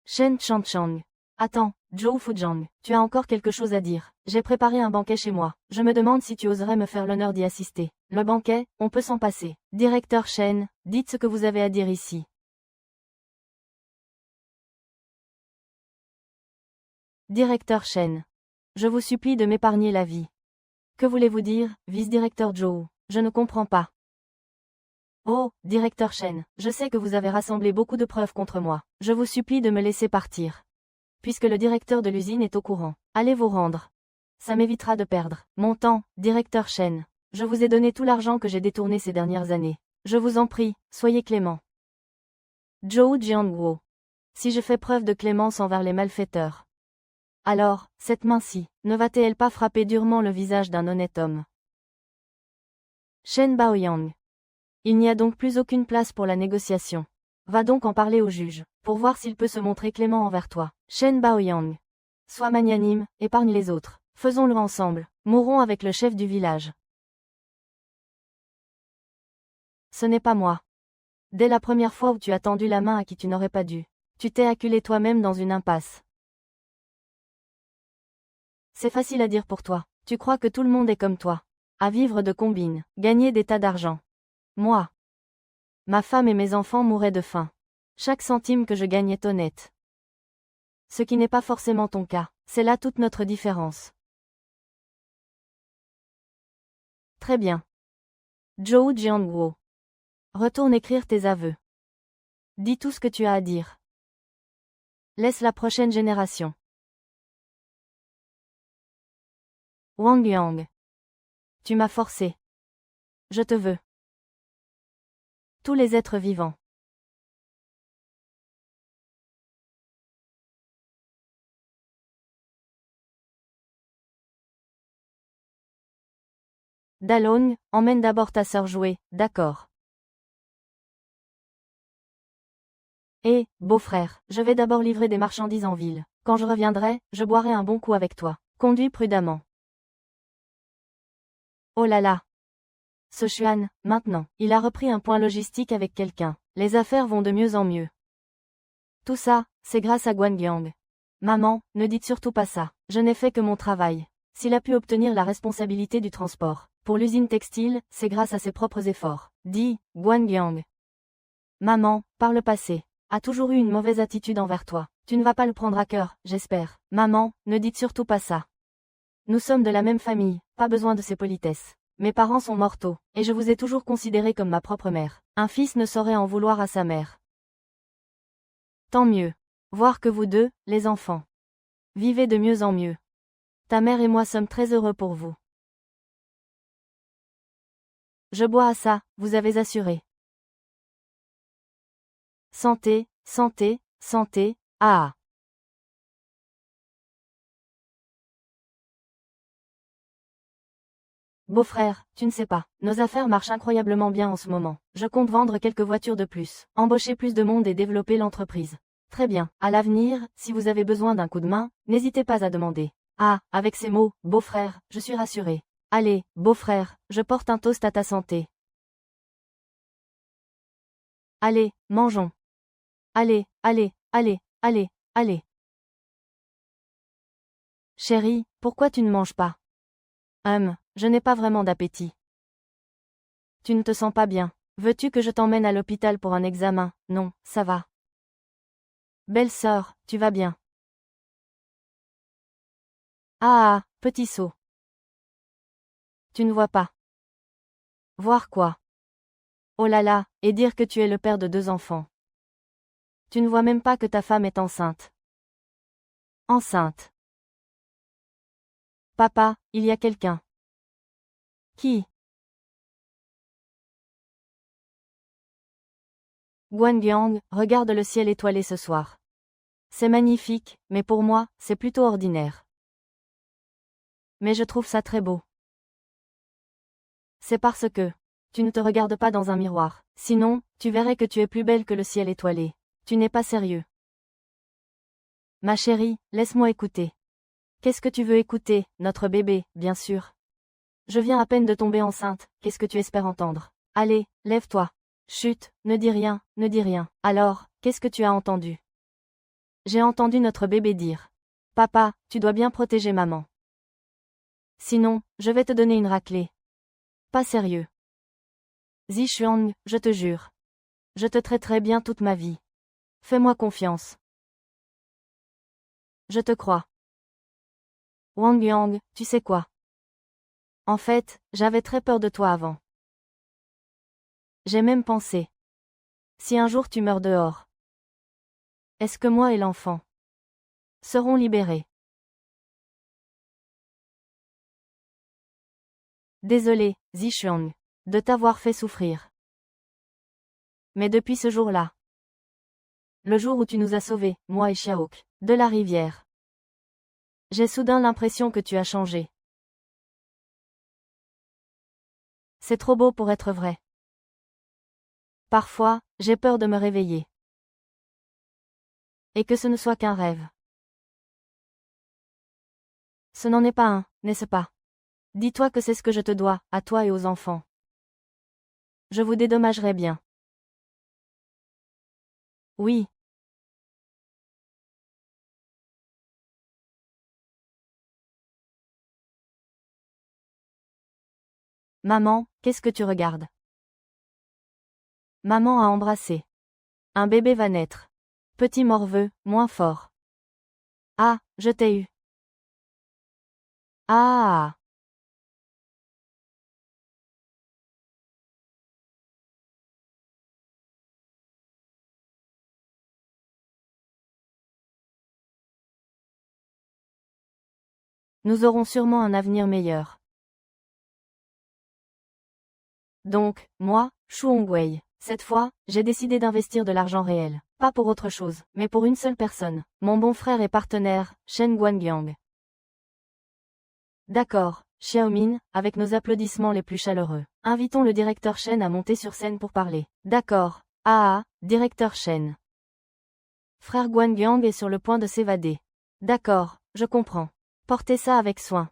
Shen Chanchang. Attends, Zhou Fuzhang, tu as encore quelque chose à dire. J'ai préparé un banquet chez moi. Je me demande si tu oserais me faire l'honneur d'y assister. Le banquet, on peut s'en passer. Directeur Shen, dites ce que vous avez à dire ici. Directeur Shen. Je vous supplie de m'épargner la vie. Que voulez-vous dire, vice-directeur Zhou? Je ne comprends pas. Oh, directeur Shen, je sais que vous avez rassemblé beaucoup de preuves contre moi. Je vous supplie de me laisser partir. Puisque le directeur de l'usine est au courant, allez vous rendre. Ça m'évitera de perdre mon temps, directeur Shen. Je vous ai donné tout l'argent que j'ai détourné ces dernières années. Je vous en prie, soyez clément. Zhou Jianguo. Si je fais preuve de clémence envers les malfaiteurs, alors, cette main-ci, ne va-t-elle pas frapper durement le visage d'un honnête homme? Shen Baoyang. Il n'y a donc plus aucune place pour la négociation. Va donc en parler au juge, pour voir s'il peut se montrer clément envers toi. Shen Baoyang. Sois magnanime, épargne les autres. Faisons-le ensemble. Mourons avec le chef du village. Ce n'est pas moi. Dès la première fois où tu as tendu la main à qui tu n'aurais pas dû, tu t'es acculé toi-même dans une impasse. C'est facile à dire pour toi. Tu crois que tout le monde est comme toi. À vivre de combines, gagner des tas d'argent. Moi. Ma femme et mes enfants mouraient de faim. Chaque centime que je gagne est honnête. Ce qui n'est pas forcément ton cas. C'est là toute notre différence. Très bien. Zhou Jianguo. Retourne écrire tes aveux. Dis tout ce que tu as à dire. Laisse la prochaine génération. Wang Yang. Tu m'as forcé. Je te veux. Tous les êtres vivants. Dalong, emmène d'abord ta sœur jouer, d'accord. Beau-frère, je vais d'abord livrer des marchandises en ville. Quand je reviendrai, je boirai un bon coup avec toi. Conduis prudemment. Oh là là. Ce Xuan, maintenant, il a repris un point logistique avec quelqu'un. Les affaires vont de mieux en mieux. Tout ça, c'est grâce à Guangyang. Maman, ne dites surtout pas ça. Je n'ai fait que mon travail. S'il a pu obtenir la responsabilité du transport pour l'usine textile, c'est grâce à ses propres efforts. Dit Guangyang. Maman, par le passé, a toujours eu une mauvaise attitude envers toi. Tu ne vas pas le prendre à cœur, j'espère. Maman, ne dites surtout pas ça. Nous sommes de la même famille, pas besoin de ces politesses. Mes parents sont mortaux, et je vous ai toujours considéré comme ma propre mère. Un fils ne saurait en vouloir à sa mère. Tant mieux. Voir que vous deux, les enfants, vivez de mieux en mieux. Ta mère et moi sommes très heureux pour vous. Je bois à ça, vous avez assuré. Santé, santé, santé, ah. Beau-frère, tu ne sais pas, nos affaires marchent incroyablement bien en ce moment. Je compte vendre quelques voitures de plus, embaucher plus de monde et développer l'entreprise. Très bien, à l'avenir, si vous avez besoin d'un coup de main, n'hésitez pas à demander. Ah, avec ces mots, beau-frère, je suis rassuré. Allez, beau-frère, je porte un toast à ta santé. Allez, mangeons. Allez, allez, allez, allez, allez. Chérie, pourquoi tu ne manges pas? Je n'ai pas vraiment d'appétit. Tu ne te sens pas bien. Veux-tu que je t'emmène à l'hôpital pour un examen? Non, ça va. Belle sœur, tu vas bien. Ah, petit sot. Tu ne vois pas. Voir quoi? Oh là là, et dire que tu es le père de 2 enfants. Tu ne vois même pas que ta femme est enceinte. Enceinte. Papa, il y a quelqu'un. Qui? Guangyang, regarde le ciel étoilé ce soir. C'est magnifique, mais pour moi, c'est plutôt ordinaire. Mais je trouve ça très beau. C'est parce que tu ne te regardes pas dans un miroir. Sinon, tu verrais que tu es plus belle que le ciel étoilé. Tu n'es pas sérieux. Ma chérie, laisse-moi écouter. Qu'est-ce que tu veux écouter, notre bébé, bien sûr. Je viens à peine de tomber enceinte, qu'est-ce que tu espères entendre? Allez, lève-toi. Chut, ne dis rien, ne dis rien. Alors, qu'est-ce que tu as entendu? J'ai entendu notre bébé dire. Papa, tu dois bien protéger maman. Sinon, je vais te donner une raclée. Pas sérieux. Zixuan, je te jure. Je te traiterai bien toute ma vie. Fais-moi confiance. Je te crois. Wang Yang, tu sais quoi? En fait, j'avais très peur de toi avant. J'ai même pensé. Si un jour tu meurs dehors, est-ce que moi et l'enfant seront libérés? Désolé, Zixuan, de t'avoir fait souffrir. Mais depuis ce jour-là, le jour où tu nous as sauvés, moi et Xiaok, de la rivière, j'ai soudain l'impression que tu as changé. C'est trop beau pour être vrai. Parfois, j'ai peur de me réveiller. Et que ce ne soit qu'un rêve. Ce n'en est pas un, n'est-ce pas? Dis-toi que c'est ce que je te dois, à toi et aux enfants. Je vous dédommagerai bien. Oui. Maman, qu'est-ce que tu regardes? Maman a embrassé. Un bébé va naître. Petit morveux, moins fort. Ah, je t'ai eu. Ah. Nous aurons sûrement un avenir meilleur. Donc, moi, Shu Hongwei, cette fois, j'ai décidé d'investir de l'argent réel. Pas pour autre chose, mais pour une seule personne. Mon bon frère et partenaire, Shen Guangyang. D'accord, Xiaomin, avec nos applaudissements les plus chaleureux. Invitons le directeur Shen à monter sur scène pour parler. D'accord. Ah, directeur Shen. Frère Guangyang est sur le point de s'évader. D'accord, je comprends. Portez ça avec soin.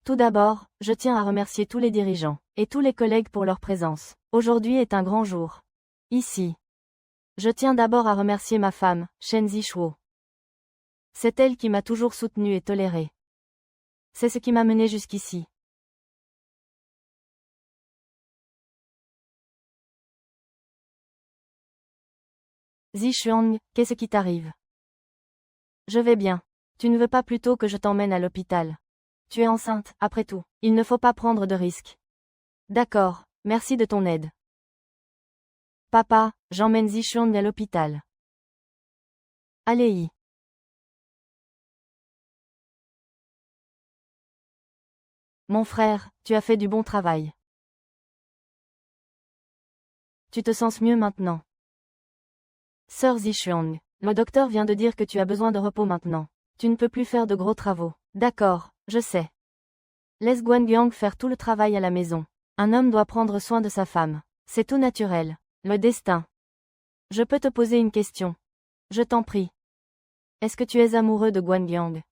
Tout d'abord, je tiens à remercier tous les dirigeants et tous les collègues pour leur présence. Aujourd'hui est un grand jour. Ici. Je tiens d'abord à remercier ma femme, Shen Zishuo. C'est elle qui m'a toujours soutenu et toléré. C'est ce qui m'a mené jusqu'ici. Zishuang, qu'est-ce qui t'arrive? Je vais bien. Tu ne veux pas plutôt que je t'emmène à l'hôpital? Tu es enceinte, après tout. Il ne faut pas prendre de risques. D'accord, merci de ton aide. Papa, j'emmène Zishuang à l'hôpital. Allez-y. Mon frère, tu as fait du bon travail. Tu te sens mieux maintenant. Sœur Zishuang, le docteur vient de dire que tu as besoin de repos maintenant. Tu ne peux plus faire de gros travaux. D'accord, je sais. Laisse Guangyang faire tout le travail à la maison. Un homme doit prendre soin de sa femme. C'est tout naturel. Le destin. Je peux te poser une question. Je t'en prie. Est-ce que tu es amoureux de Guangyang?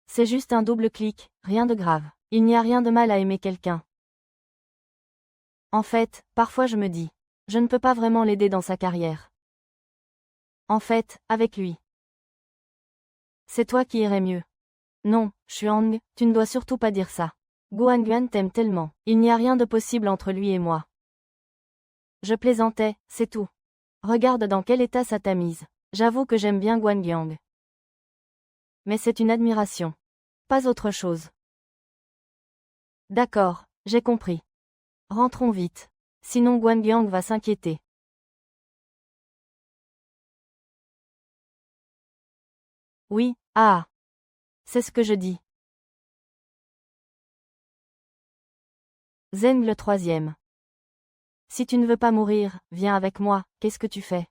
C'est juste un double clic, rien de grave. Il n'y a rien de mal à aimer quelqu'un. En fait, parfois je me dis, je ne peux pas vraiment l'aider dans sa carrière. En fait, avec lui. C'est toi qui irais mieux. Non, Xuang, tu ne dois surtout pas dire ça. Guangyuan t'aime tellement. Il n'y a rien de possible entre lui et moi. Je plaisantais, c'est tout. Regarde dans quel état ça t'a mise. J'avoue que j'aime bien Guangyang. Mais c'est une admiration. Pas autre chose. D'accord, j'ai compris. Rentrons vite. Sinon Guangyang va s'inquiéter. Oui, ah. C'est ce que je dis. Zeng le troisième. Si tu ne veux pas mourir, viens avec moi, qu'est-ce que tu fais?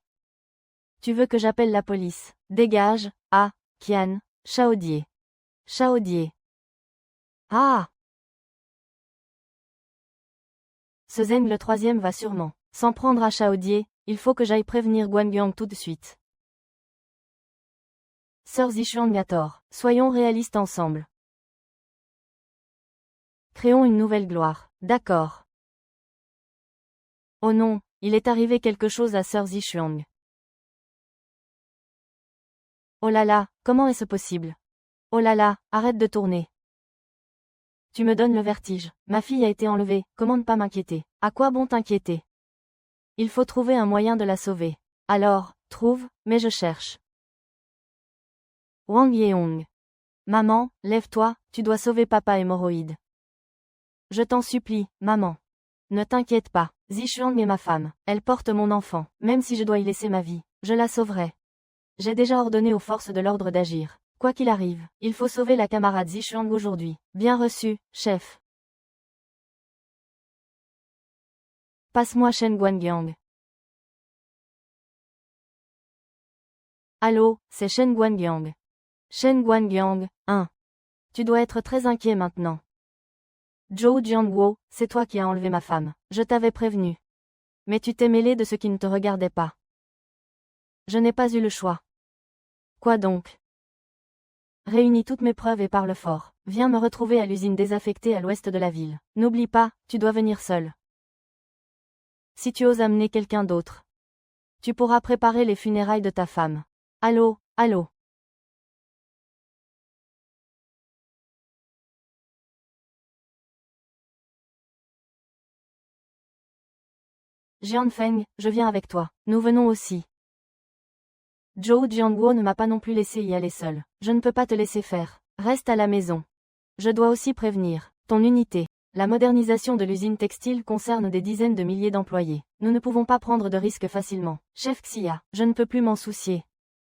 Tu veux que j'appelle la police? Dégage, ah, Qian, Shaodier. Shaodier. Ah! Ce Zeng le troisième va sûrement s'en prendre à Shaodier, il faut que j'aille prévenir Guangyang tout de suite. Sœur Zishuang a tort, soyons réalistes ensemble. Créons une nouvelle gloire, d'accord. Oh non, il est arrivé quelque chose à Sœur Zishuang. Oh là là, comment est-ce possible? Oh là là, arrête de tourner. Tu me donnes le vertige. Ma fille a été enlevée, comment ne pas m'inquiéter? À quoi bon t'inquiéter? Il faut trouver un moyen de la sauver. Alors, trouve, mais je cherche. Wang Yeong. Maman, lève-toi, tu dois sauver papa hémorroïde. Je t'en supplie, maman. Ne t'inquiète pas, Zishuang est ma femme, elle porte mon enfant, même si je dois y laisser ma vie, je la sauverai. J'ai déjà ordonné aux forces de l'ordre d'agir. Quoi qu'il arrive, il faut sauver la camarade Zishuang aujourd'hui. Bien reçu, chef. Passe-moi Shen Guangyang. Allô, c'est Shen Guangyang. Shen Guangyang, 1. Tu dois être très inquiet maintenant. Zhou Jiangguo, c'est toi qui as enlevé ma femme. Je t'avais prévenu. Mais tu t'es mêlé de ce qui ne te regardait pas. Je n'ai pas eu le choix. Quoi donc? Réunis toutes mes preuves et parle fort. Viens me retrouver à l'usine désaffectée à l'ouest de la ville. N'oublie pas, tu dois venir seul. Si tu oses amener quelqu'un d'autre, tu pourras préparer les funérailles de ta femme. Allô, allô. Jianfeng, je viens avec toi. Nous venons aussi. Zhou Jianguo ne m'a pas non plus laissé y aller seul. Je ne peux pas te laisser faire. Reste à la maison. Je dois aussi prévenir ton unité. La modernisation de l'usine textile concerne des dizaines de milliers d'employés. Nous ne pouvons pas prendre de risques facilement. Chef Xia, je ne peux plus m'en soucier.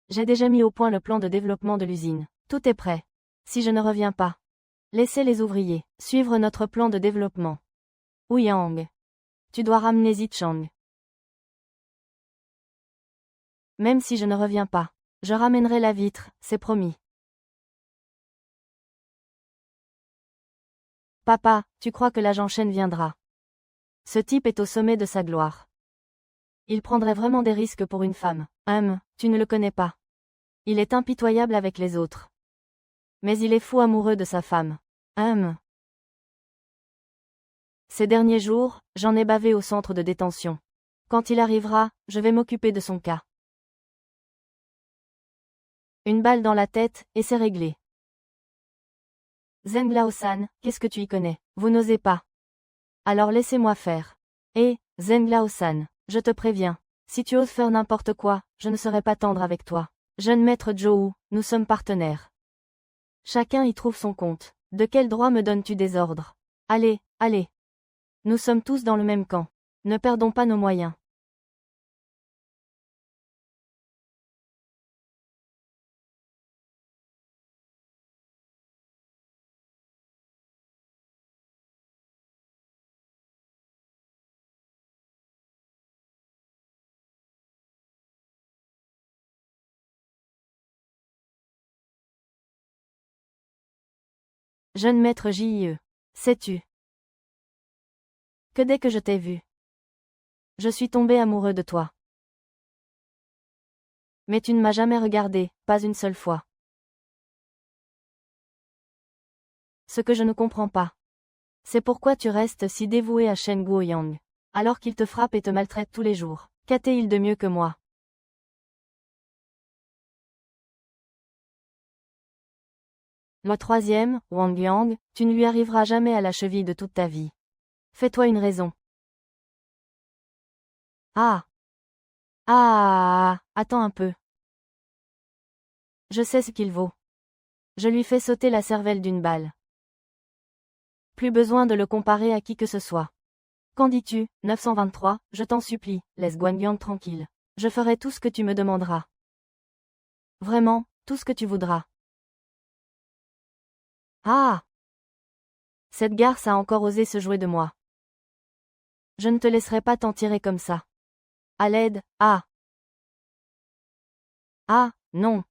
J'ai déjà mis au point le plan de développement de l'usine. Tout est prêt. Si je ne reviens pas, laissez les ouvriers suivre notre plan de développement. Ouyang, tu dois ramener Zichang. Même si je ne reviens pas, je ramènerai la vitre, c'est promis. Papa, tu crois que l'agent Shen viendra? Ce type est au sommet de sa gloire. Il prendrait vraiment des risques pour une femme. Tu ne le connais pas. Il est impitoyable avec les autres. Mais il est fou amoureux de sa femme. Ces derniers jours, j'en ai bavé au centre de détention. Quand il arrivera, je vais m'occuper de son cas. Une balle dans la tête, et c'est réglé. Zheng Laosan, qu'est-ce que tu y connais? Vous n'osez pas. Alors laissez-moi faire. Zheng Laosan, je te préviens. Si tu oses faire n'importe quoi, je ne serai pas tendre avec toi. Jeune maître Zhou, nous sommes partenaires. Chacun y trouve son compte. De quel droit me donnes-tu des ordres? Allez, allez. Nous sommes tous dans le même camp. Ne perdons pas nos moyens. Jeune maître JIE. Sais-tu que dès que je t'ai vu, je suis tombé amoureux de toi. Mais tu ne m'as jamais regardé, pas une seule fois. Ce que je ne comprends pas, c'est pourquoi tu restes si dévoué à Shen Guoyang, alors qu'il te frappe et te maltraite tous les jours. Qu'a-t-il de mieux que moi? Le troisième, Wang Yang, tu ne lui arriveras jamais à la cheville de toute ta vie. Fais-toi une raison. Attends un peu. Je sais ce qu'il vaut. Je lui fais sauter la cervelle d'une balle. Plus besoin de le comparer à qui que ce soit. Qu'en dis-tu, 923, je t'en supplie, laisse Guangyang tranquille. Je ferai tout ce que tu me demanderas. Vraiment, tout ce que tu voudras. Cette garce a encore osé se jouer de moi. Je ne te laisserai pas t'en tirer comme ça. À l'aide, non.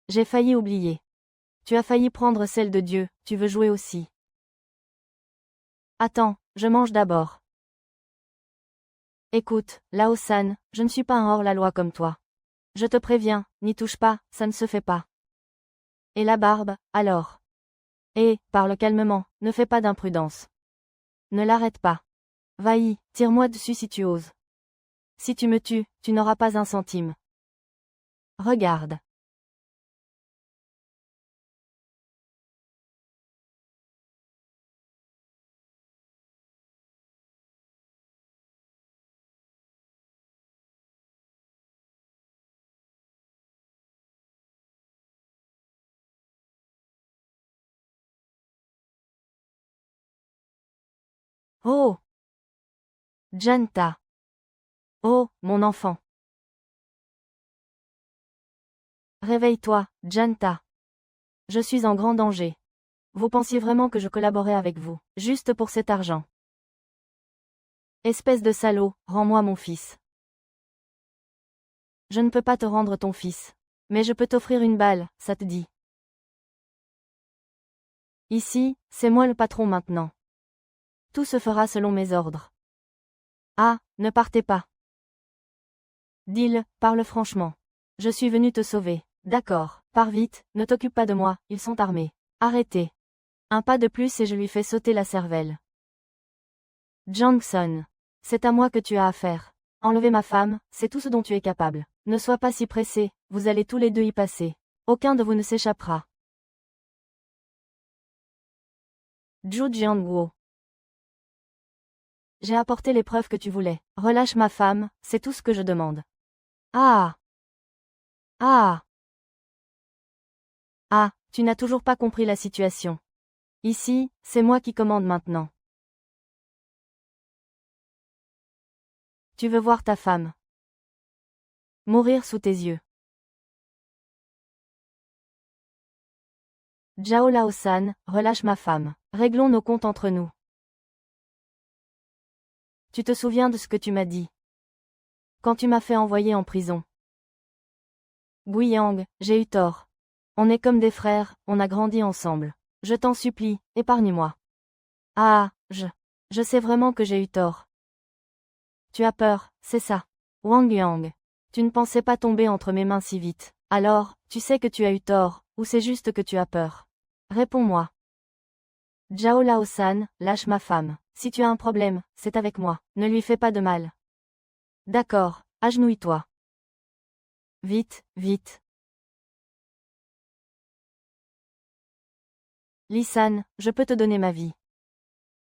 J'ai failli oublier. Tu as failli prendre celle de Dieu, tu veux jouer aussi. Attends, je mange d'abord. Écoute, Lao-san, je ne suis pas un hors-la-loi comme toi. Je te préviens, n'y touche pas, ça ne se fait pas. Et la barbe, alors? Parle calmement, ne fais pas d'imprudence. Ne l'arrête pas. Va-y, tire-moi dessus si tu oses. Si tu me tues, tu n'auras pas un centime. Regarde. Oh! Janta. Oh, mon enfant. Réveille-toi, Janta. Je suis en grand danger. Vous pensiez vraiment que je collaborais avec vous, juste pour cet argent. Espèce de salaud, rends-moi mon fils. Je ne peux pas te rendre ton fils. Mais je peux t'offrir une balle, ça te dit. Ici, c'est moi le patron maintenant. Tout se fera selon mes ordres. Ne partez pas. Dis-le, parle franchement. Je suis venu te sauver. D'accord, pars vite, ne t'occupe pas de moi, ils sont armés. Arrêtez. Un pas de plus et je lui fais sauter la cervelle. Johnson. C'est à moi que tu as affaire. Enlever ma femme, c'est tout ce dont tu es capable. Ne sois pas si pressé, vous allez tous les deux y passer. Aucun de vous ne s'échappera. Zhu Jianguo. J'ai apporté les preuves que tu voulais. Relâche ma femme, c'est tout ce que je demande. Ah. Ah. Ah, tu n'as toujours pas compris la situation. Ici, c'est moi qui commande maintenant. Tu veux voir ta femme mourir sous tes yeux. Zhao Laosan, relâche ma femme. Réglons nos comptes entre nous. Tu te souviens de ce que tu m'as dit quand tu m'as fait envoyer en prison? Guiyang, j'ai eu tort. On est comme des frères, on a grandi ensemble. Je t'en supplie, épargne-moi. Ah, je sais vraiment que j'ai eu tort. Tu as peur, c'est ça. Wang Yang. Tu ne pensais pas tomber entre mes mains si vite. Alors, tu sais que tu as eu tort, ou c'est juste que tu as peur? Réponds-moi. Zhao Laosan, lâche ma femme. Si tu as un problème, c'est avec moi. Ne lui fais pas de mal. D'accord, agenouille-toi. Vite, vite. Lisan, je peux te donner ma vie.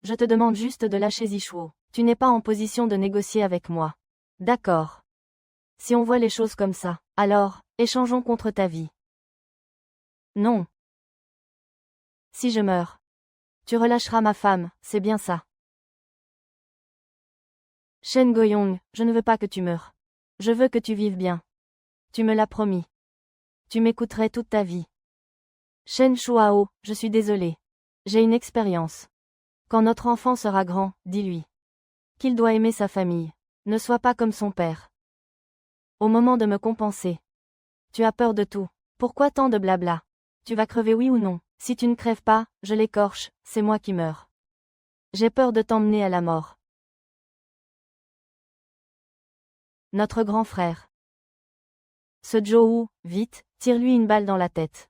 Je te demande juste de lâcher Zishuo. Tu n'es pas en position de négocier avec moi. D'accord. Si on voit les choses comme ça, alors, échangeons contre ta vie. Non. Si je meurs, tu relâcheras ma femme, c'est bien ça. Shen Goyong, je ne veux pas que tu meures. Je veux que tu vives bien. Tu me l'as promis. Tu m'écouterais toute ta vie. Shen Shuao, je suis désolé. J'ai une expérience. Quand notre enfant sera grand, dis-lui qu'il doit aimer sa famille. Ne sois pas comme son père. Au moment de me compenser. Tu as peur de tout. Pourquoi tant de blabla? Tu vas crever oui ou non? Si tu ne crèves pas, je l'écorche, c'est moi qui meurs. J'ai peur de t'emmener à la mort. Notre grand frère. Ce Zhou, vite, tire-lui une balle dans la tête.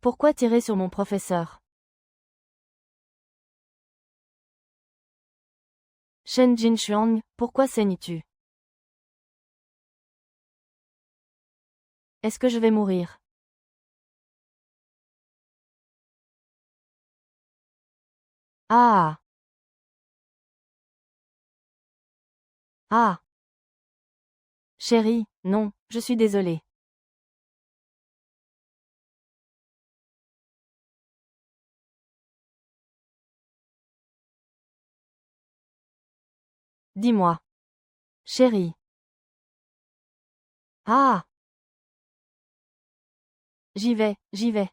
Pourquoi tirer sur mon professeur? Shen Jinshuang, pourquoi saignes-tu? Est-ce que je vais mourir? Ah! Ah! Chérie, non, je suis désolée. Dis-moi. Chérie. Ah! J'y vais, j'y vais.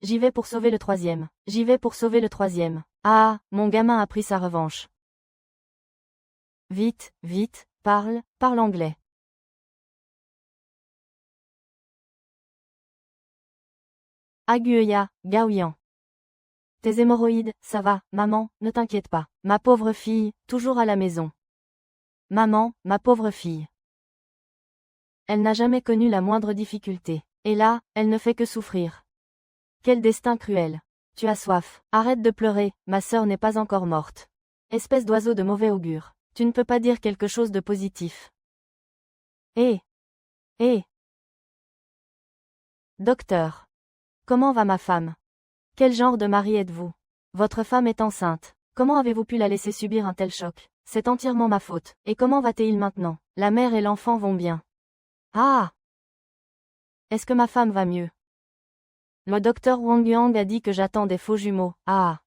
J'y vais pour sauver le troisième. J'y vais pour sauver le troisième. Ah, mon gamin a pris sa revanche. Vite, vite, parle anglais. Agueya, Gaoyan. Tes hémorroïdes, ça va, maman, ne t'inquiète pas. Ma pauvre fille, toujours à la maison. Maman, ma pauvre fille. Elle n'a jamais connu la moindre difficulté. Et là, elle ne fait que souffrir. Quel destin cruel. Tu as soif. Arrête de pleurer, ma sœur n'est pas encore morte. Espèce d'oiseau de mauvais augure. Tu ne peux pas dire quelque chose de positif. Eh. Docteur. Comment va ma femme? Quel genre de mari êtes-vous? Votre femme est enceinte. Comment avez-vous pu la laisser subir un tel choc? C'est entièrement ma faute. Et comment va-t-il maintenant? La mère et l'enfant vont bien. Ah! Est-ce que ma femme va mieux? Le docteur Wang Yang a dit que j'attends des faux jumeaux. Ah!